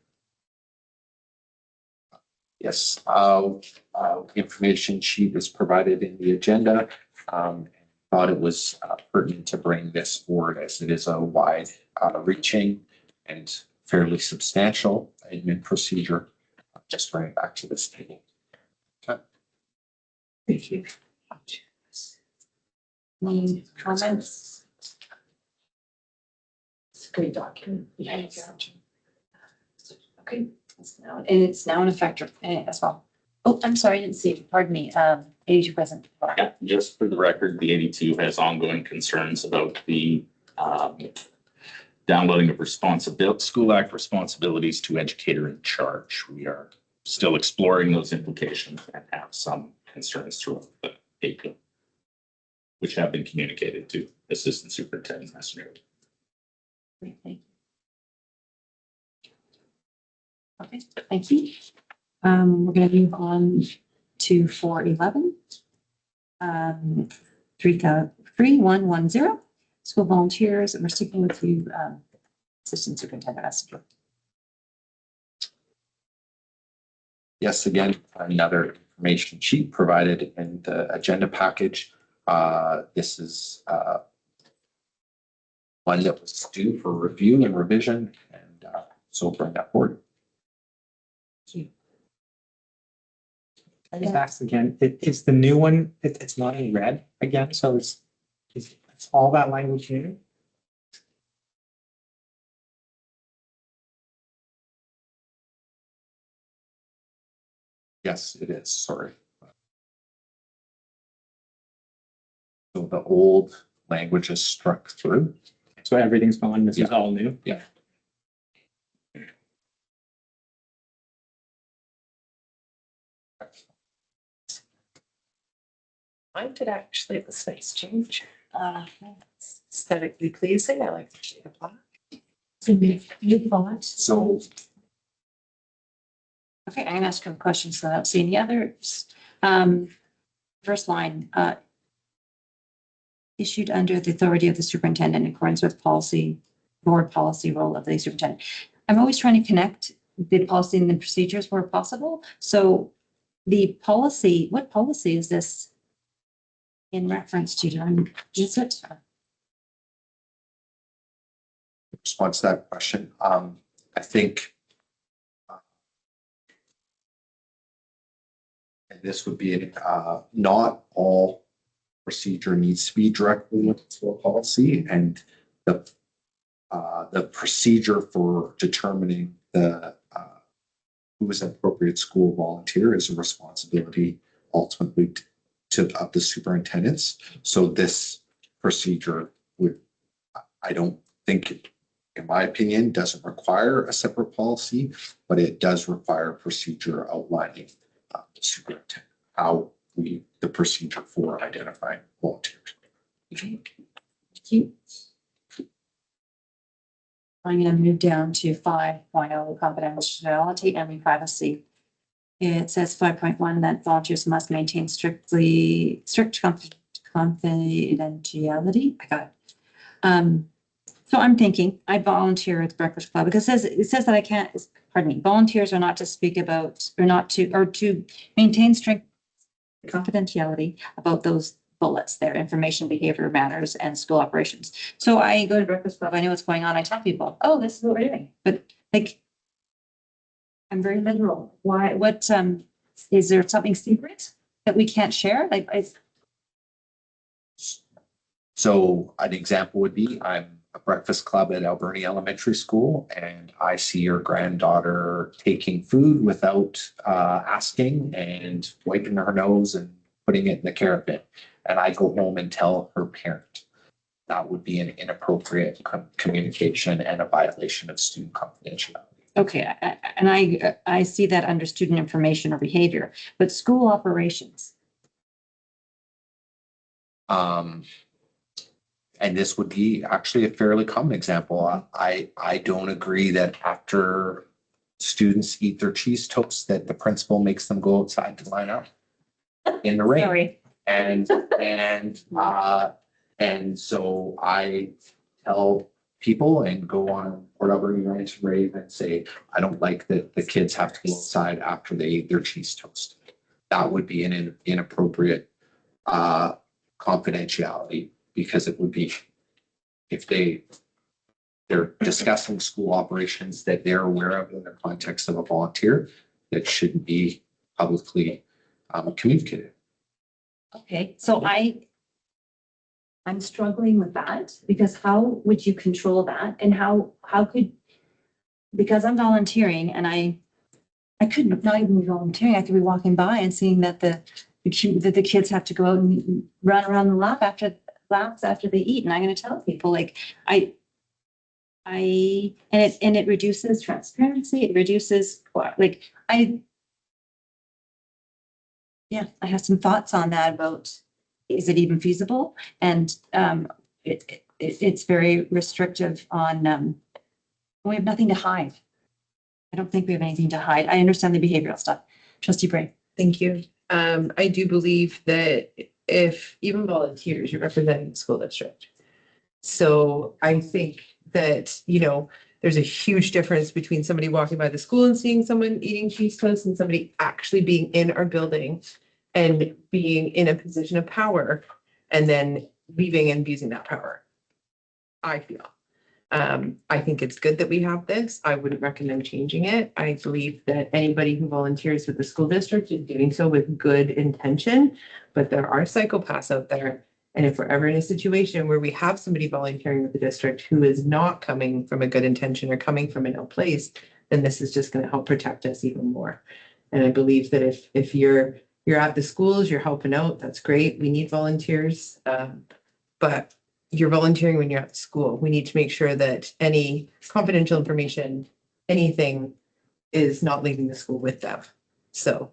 Speaker 13: Yes, information sheet was provided in the agenda. Thought it was pertinent to bring this forward as it is a wide reaching and fairly substantial admin procedure. Just bring it back to this table. Okay.
Speaker 9: Thank you.
Speaker 14: Any comments?
Speaker 9: It's a great document. Yeah.
Speaker 14: Okay. It's now in effect as well. Oh, I'm sorry, I didn't see it. Pardon me. 82 present.
Speaker 11: Yeah, just for the record, the 82 has ongoing concerns about the downloading of School Act responsibilities to educator in charge. We are still exploring those implications and have some concerns throughout the AP, which have been communicated to Assistant Superintendent Messenger.
Speaker 14: Thank you. Okay, thank you. We're going to move on to 411. 3110, school volunteers, and we're sticking with you, Assistant Superintendent Messenger.
Speaker 13: Yes, again, another information sheet provided in the agenda package. This is one that was due for review and revision, and so bring that forward.
Speaker 6: I just asked again, it's the new one, it's not in red again, so it's all that language new?
Speaker 13: Yes, it is, sorry. So the old language is struck through.
Speaker 6: So everything's gone, this is all new?
Speaker 13: Yeah.
Speaker 9: Mine did actually have a space change. Aesthetically pleasing. I like the shade of black.
Speaker 14: You thought?
Speaker 13: So
Speaker 2: Okay, I'm gonna ask you a question, so I don't see any others. First line, issued under the authority of the superintendent in accordance with policy, board policy role of the superintendent. I'm always trying to connect the policy and the procedures where possible. So the policy, what policy is this in reference to? Is it?
Speaker 13: response to that question, I think and this would be, not all procedure needs to be directly linked to a policy, and the procedure for determining who is an appropriate school volunteer is a responsibility ultimately of the superintendents. So this procedure would, I don't think, in my opinion, doesn't require a separate policy, but it does require a procedure outlining the superintendent, how the procedure for identifying volunteers.
Speaker 2: Thank you. I'm going to move down to 5.0 confidentiality and privacy. It says 5.1 that volunteers must maintain strict confidentiality. I got it. So I'm thinking I volunteer at the Breakfast Club because it says that I can't, pardon me, volunteers are not to speak about or to maintain strict confidentiality about those bullets, their information, behavior matters, and school operations. So I go to Breakfast Club, I know what's going on, I tell people, oh, this is what we're doing. But like, I'm very literal. Why, what, is there something secret that we can't share? Like,
Speaker 13: So an example would be, I'm a Breakfast Club at Alberni Elementary School, and I see your granddaughter taking food without asking and wiping her nose and putting it in the carrot bin. And I go home and tell her parent. That would be an inappropriate communication and a violation of student confidentiality.
Speaker 2: okay, and I see that under student information or behavior, but school operations.
Speaker 13: And this would be actually a fairly common example. I don't agree that after students eat their cheese toast, that the principal makes them go outside to line up in the rain.
Speaker 2: Sorry.
Speaker 13: And so I tell people and go on whatever United Rave and say, I don't like that the kids have to go outside after they eat their cheese toast. That would be an inappropriate confidentiality, because it would be, if they're discussing school operations that they're aware of in the context of a volunteer, that shouldn't be publicly communicated.
Speaker 2: Okay, so I'm struggling with that, because how would you control that? And how could, because I'm volunteering and I could not even be volunteering. I could be walking by and seeing that the kids have to go out and run around the laps after they eat. And I'm going to tell people, like, and it reduces transparency. It reduces, like, I have some thoughts on that about, is it even feasible? And it's very restrictive on, we have nothing to hide. I don't think we have anything to hide. I understand the behavioral stuff. Trustee Bray.
Speaker 9: Thank you. I do believe that if even volunteers, you're representing the school district. So I think that, there's a huge difference between somebody walking by the school and seeing someone eating cheese toast and somebody actually being in our building and being in a position of power and then leaving and abusing that power. I feel. I think it's good that we have this. I wouldn't recommend changing it. I believe that anybody who volunteers with the school district is doing so with good intention, but there are psychopaths out there. And if we're ever in a situation where we have somebody volunteering with the district who is not coming from a good intention or coming from an ill place, then this is just going to help protect us even more. And I believe that if you're at the schools, you're helping out, that's great. We need volunteers. But you're volunteering when you're at school. We need to make sure that any confidential information, anything, is not leaving the school with them. So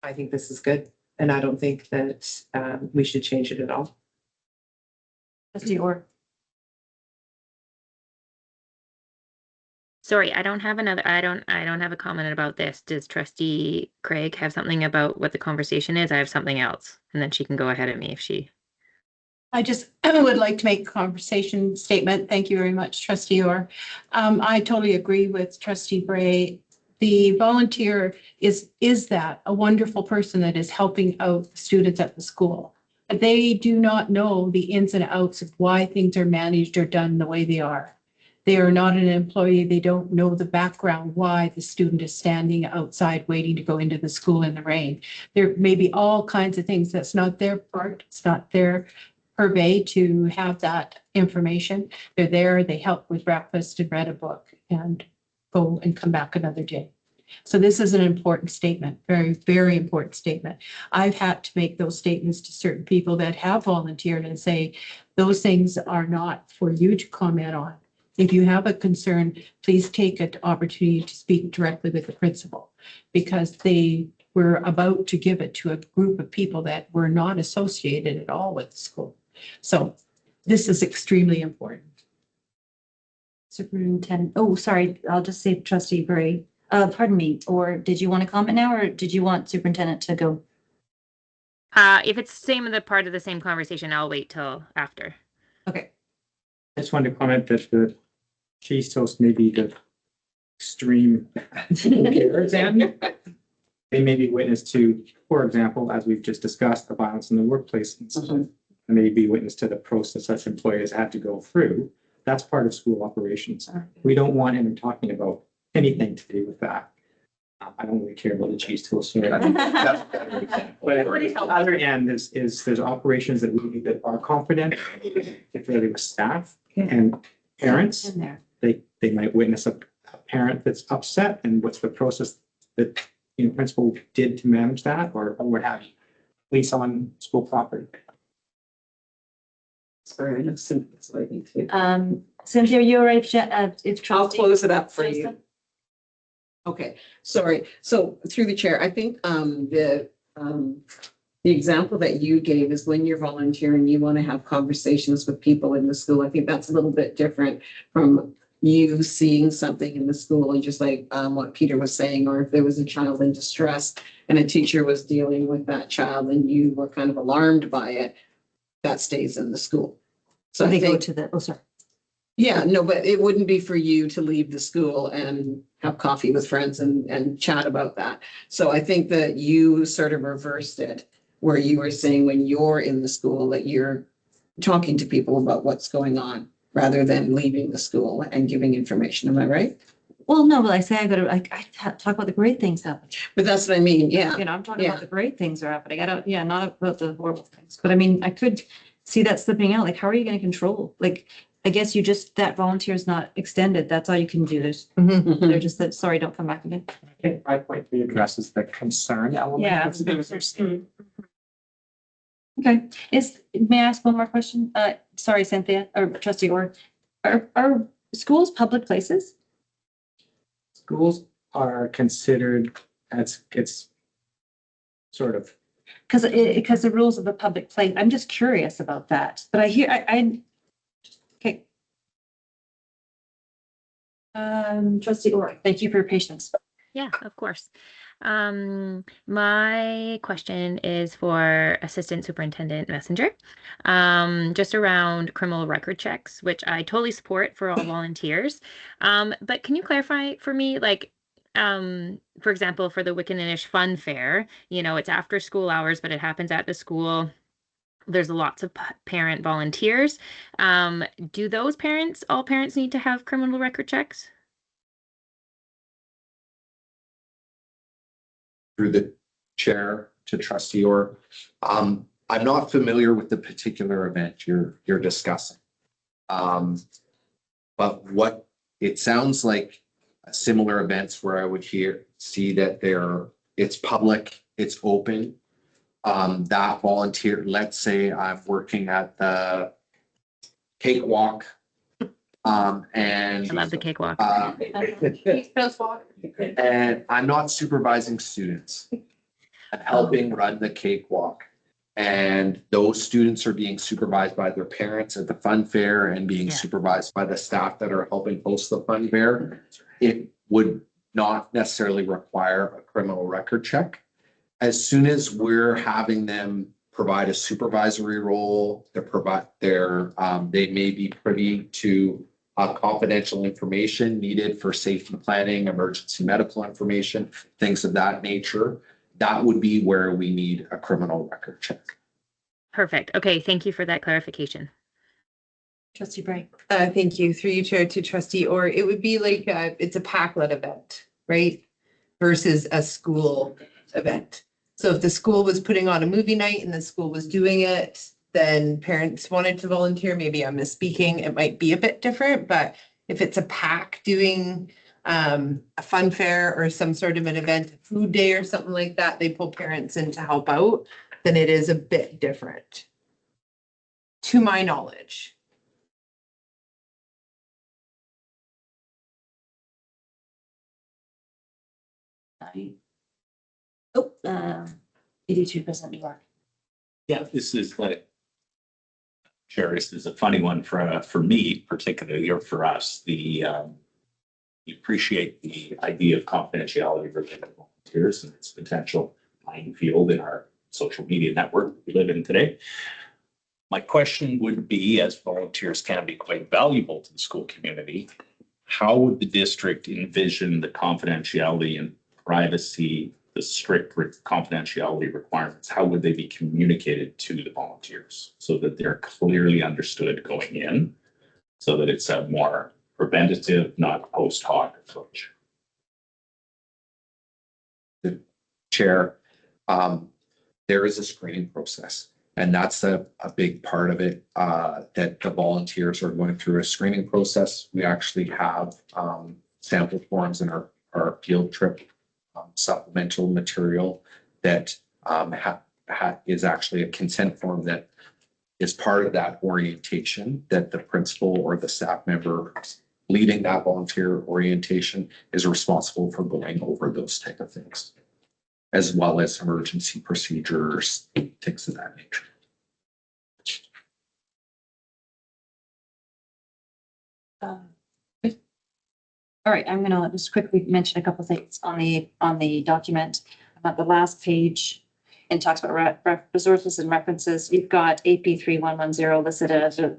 Speaker 9: I think this is good. And I don't think that we should change it at all.
Speaker 2: Trustee Orr.
Speaker 4: Sorry, I don't have a comment about this. Does trustee Craig have something about what the conversation is? I have something else, and then she can go ahead of me if she.
Speaker 14: I just would like to make a conversation statement. Thank you very much, trustee Orr. I totally agree with trustee Bray. The volunteer is that a wonderful person that is helping out students at the school. They do not know the ins and outs of why things are managed or done the way they are. They are not an employee. They don't know the background, why the student is standing outside waiting to go into the school in the rain. There may be all kinds of things. That's not their part. It's not their purvey to have that information. They're there, they help with breakfast and read a book and go and come back another day. So this is an important statement, very, very important statement. I've had to make those statements to certain people that have volunteered and say, those things are not for you to comment on. If you have a concern, please take an opportunity to speak directly with the principal, because they were about to give it to a group of people that were not associated at all with the school. So this is extremely important.
Speaker 2: Superintendent, oh, sorry, I'll just say trustee Bray. Pardon me, or did you want to comment now, or did you want superintendent to go?
Speaker 4: If it's the part of the same conversation, I'll wait till after.
Speaker 2: Okay.
Speaker 6: I just wanted to comment that the cheese toast may be the extreme cares and they may be witness to, for example, as we've just discussed, the violence in the workplace incident. And may be witness to the process such employers have to go through. That's part of school operations. We don't want him talking about anything to do with that. I don't really care about the cheese toast. But at the other end is there's operations that are confidential, particularly with staff and parents. They might witness a parent that's upset, and what's the process that principal did to manage that, or what have you. Leave someone school property.
Speaker 12: Sorry, I know Cynthia's waiting too.
Speaker 2: Cynthia, you're right. If
Speaker 12: I'll close it up for you. Okay, sorry. So through the chair, I think the example that you gave is when you're volunteering, you want to have conversations with people in the school. I think that's a little bit different from you seeing something in the school and just like what Peter was saying, or if there was a child in distress and a teacher was dealing with that child and you were kind of alarmed by it, that stays in the school. So
Speaker 2: they
Speaker 12: I think,
Speaker 2: go to the, oh, sorry.
Speaker 12: yeah, no, but it wouldn't be for you to leave the school and have coffee with friends and chat about that. So I think that you sort of reversed it, where you were saying when you're in the school that you're talking to people about what's going on rather than leaving the school and giving information. Am I right?
Speaker 2: Well, no, but I say I talk about the great things happening.
Speaker 12: But that's what I mean. Yeah.
Speaker 2: I'm talking about the great things are happening. Not about the horrible things, but I mean, I could see that slipping out. Like, how are you going to control? Like, I guess that volunteer is not extended. That's all you can do. They're just that, sorry, don't come back again.
Speaker 6: I think 5.3 addresses the concern element.
Speaker 2: Yeah. Okay. May I ask one more question? Sorry, Cynthia, or trustee Orr. Are schools public places?
Speaker 6: Schools are considered as it's sort of.
Speaker 2: Because the rules of the public place, I'm just curious about that, but okay. Trustee Orr, thank you for your patience.
Speaker 4: Yeah, of course. My question is for Assistant Superintendent Messenger, just around criminal record checks, which I totally support for all volunteers. But can you clarify for me, like, for example, for the Wickaninnish Fun Fair, it's after school hours, but it happens at the school. There's lots of parent volunteers. Do all parents need to have criminal record checks?
Speaker 13: Through the chair to trustee Orr. I'm not familiar with the particular event you're discussing. But what it sounds like similar events where I would see that it's public, it's open. That volunteer, let's say I'm working at the cakewalk. And
Speaker 4: I love the cakewalk.
Speaker 13: And I'm not supervising students. I'm helping run the cakewalk. And those students are being supervised by their parents at the fun fair and being supervised by the staff that are helping host the fun fair. it would not necessarily require a criminal record check. As soon as we're having them provide a supervisory role, they may be privy to confidential information needed for safety planning, emergency medical information, things of that nature. That would be where we need a criminal record check.
Speaker 4: Perfect. Okay, thank you for that clarification.
Speaker 2: Trustee Bright.
Speaker 9: Thank you. Through you, Chair, to trustee, or it would be like, it's a Packlet event, right? Versus a school event. So if the school was putting on a movie night and the school was doing it, then parents wanted to volunteer. Maybe I'm misspeaking. It might be a bit different, but if it's a pack doing a fun fair or some sort of an event, food day or something like that, they pull parents in to help out, then it is a bit different. To my knowledge.
Speaker 2: Oh, 82% New York.
Speaker 11: Yeah, this is like, Chair, this is a funny one for me particularly, or for us. You appreciate the idea of confidentiality for volunteers and its potential playing field in our social media network we live in today. My question would be, as volunteers can be quite valuable to the school community, how would the district envision the confidentiality and privacy, the strict confidentiality requirements, how would they be communicated to the volunteers so that they're clearly understood going in, so that it's a more preventative, not post hoc approach?
Speaker 13: The Chair, there is a screening process, and that's a big part of it, that the volunteers are going through a screening process. We actually have sample forms in our field trip supplemental material that is actually a consent form that is part of that orientation, that the principal or the staff member leading that volunteer orientation is responsible for going over those type of things, as well as emergency procedures, things of that nature.
Speaker 2: All right, I'm gonna just quickly mention a couple of things on the document. About the last page, and talks about resources and references. You've got AP 3110 listed as a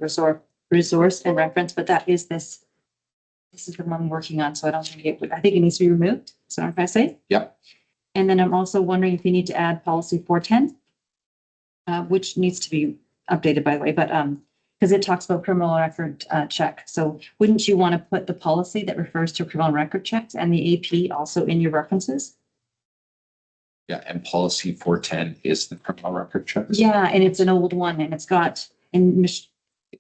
Speaker 2: resource and reference, but that is this. This is the one I'm working on, so I don't think I think it needs to be removed. So if I say.
Speaker 13: Yep.
Speaker 2: And then I'm also wondering if you need to add policy 410, which needs to be updated, by the way, but because it talks about criminal record check. So wouldn't you want to put the policy that refers to criminal record checks and the AP also in your references?
Speaker 13: Yeah, and policy 410 is the criminal record checks.
Speaker 2: Yeah, and it's an old one, and it's got, and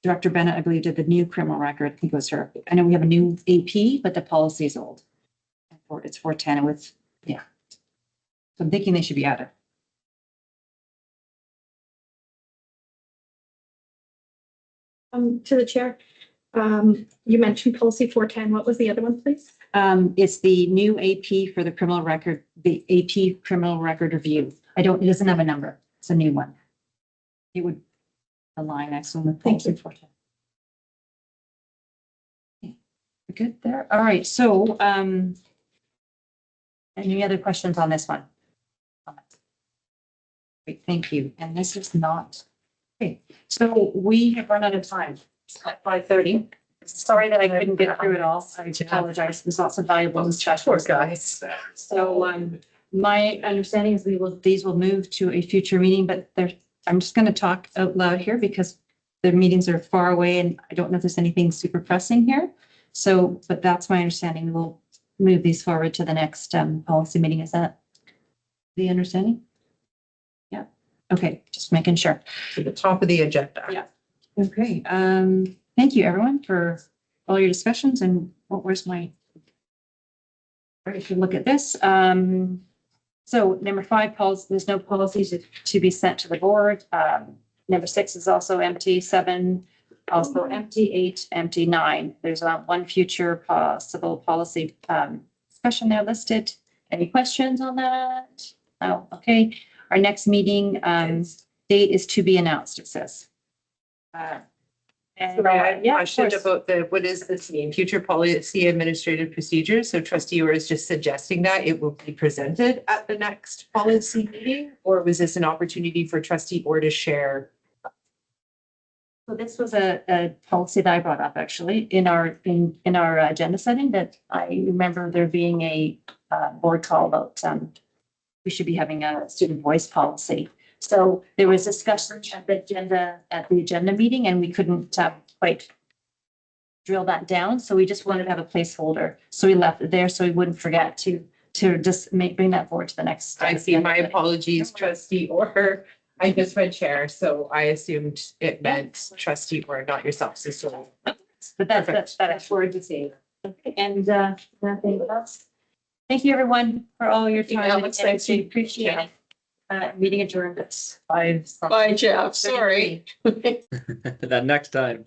Speaker 2: Director Bennett, I believe, did the new criminal record. I think it was her. I know we have a new AP, but the policy is old. It's 410 with, yeah. So I'm thinking they should be added.
Speaker 1: To the chair, you mentioned policy 410. What was the other one, please?
Speaker 2: It's the new AP for the criminal record, the AP criminal record review. It doesn't have a number. It's a new one. It would align, I assume, with policy 410. Okay. We're good there. All right. So, any other questions on this one? Great, thank you. And this is not, okay. So we have run out of time at 5:30. Sorry that I couldn't get through it all. I apologize. There's lots of valuable discussion.
Speaker 9: Poor guys.
Speaker 2: So my understanding is these will move to a future meeting, but I'm just going to talk out loud here because the meetings are far away and I don't know if there's anything super pressing here. So, but that's my understanding. We'll move these forward to the next policy meeting. Is that the understanding? Yeah. Okay. Just making sure.
Speaker 9: To the top of the agenda.
Speaker 2: Yeah. Okay. Thank you, everyone, for all your discussions. And where's my? If you look at this, so number 5, there's no policies to be sent to the board. Number 6 is also empty. 7 also empty. 8 empty. 9. There's one future possible policy discussion there listed. Any questions on that? Oh, okay. Our next meeting date is to be announced. It says.
Speaker 14: And
Speaker 9: Sorry, I have a
Speaker 14: yeah, of
Speaker 9: question
Speaker 14: course.
Speaker 9: about what does this mean? Future policy administrative procedures. So trustee Orr is just suggesting that it will be presented at the next policy meeting? Or was this an opportunity for trustee Orr to share?
Speaker 2: So this was a policy that I brought up actually in our agenda setting that I remember there being a board call about we should be having a student voice policy. So there was discussion at the agenda meeting and we couldn't quite drill that down. So we just wanted to have a placeholder. So we left it there so we wouldn't forget to just bring that forward to the next.
Speaker 9: I see. My apologies, trustee Orr. I just read chair, so I assumed it meant trustee Orr, not yourself. So sorry.
Speaker 2: But that's word to say. Okay, and nothing else. Thank you, everyone, for all your time.
Speaker 9: Alex,
Speaker 2: and
Speaker 9: thank you.
Speaker 2: Appreciate it. Meeting adjourned.
Speaker 9: Bye, Jeff. Sorry.
Speaker 5: That next time.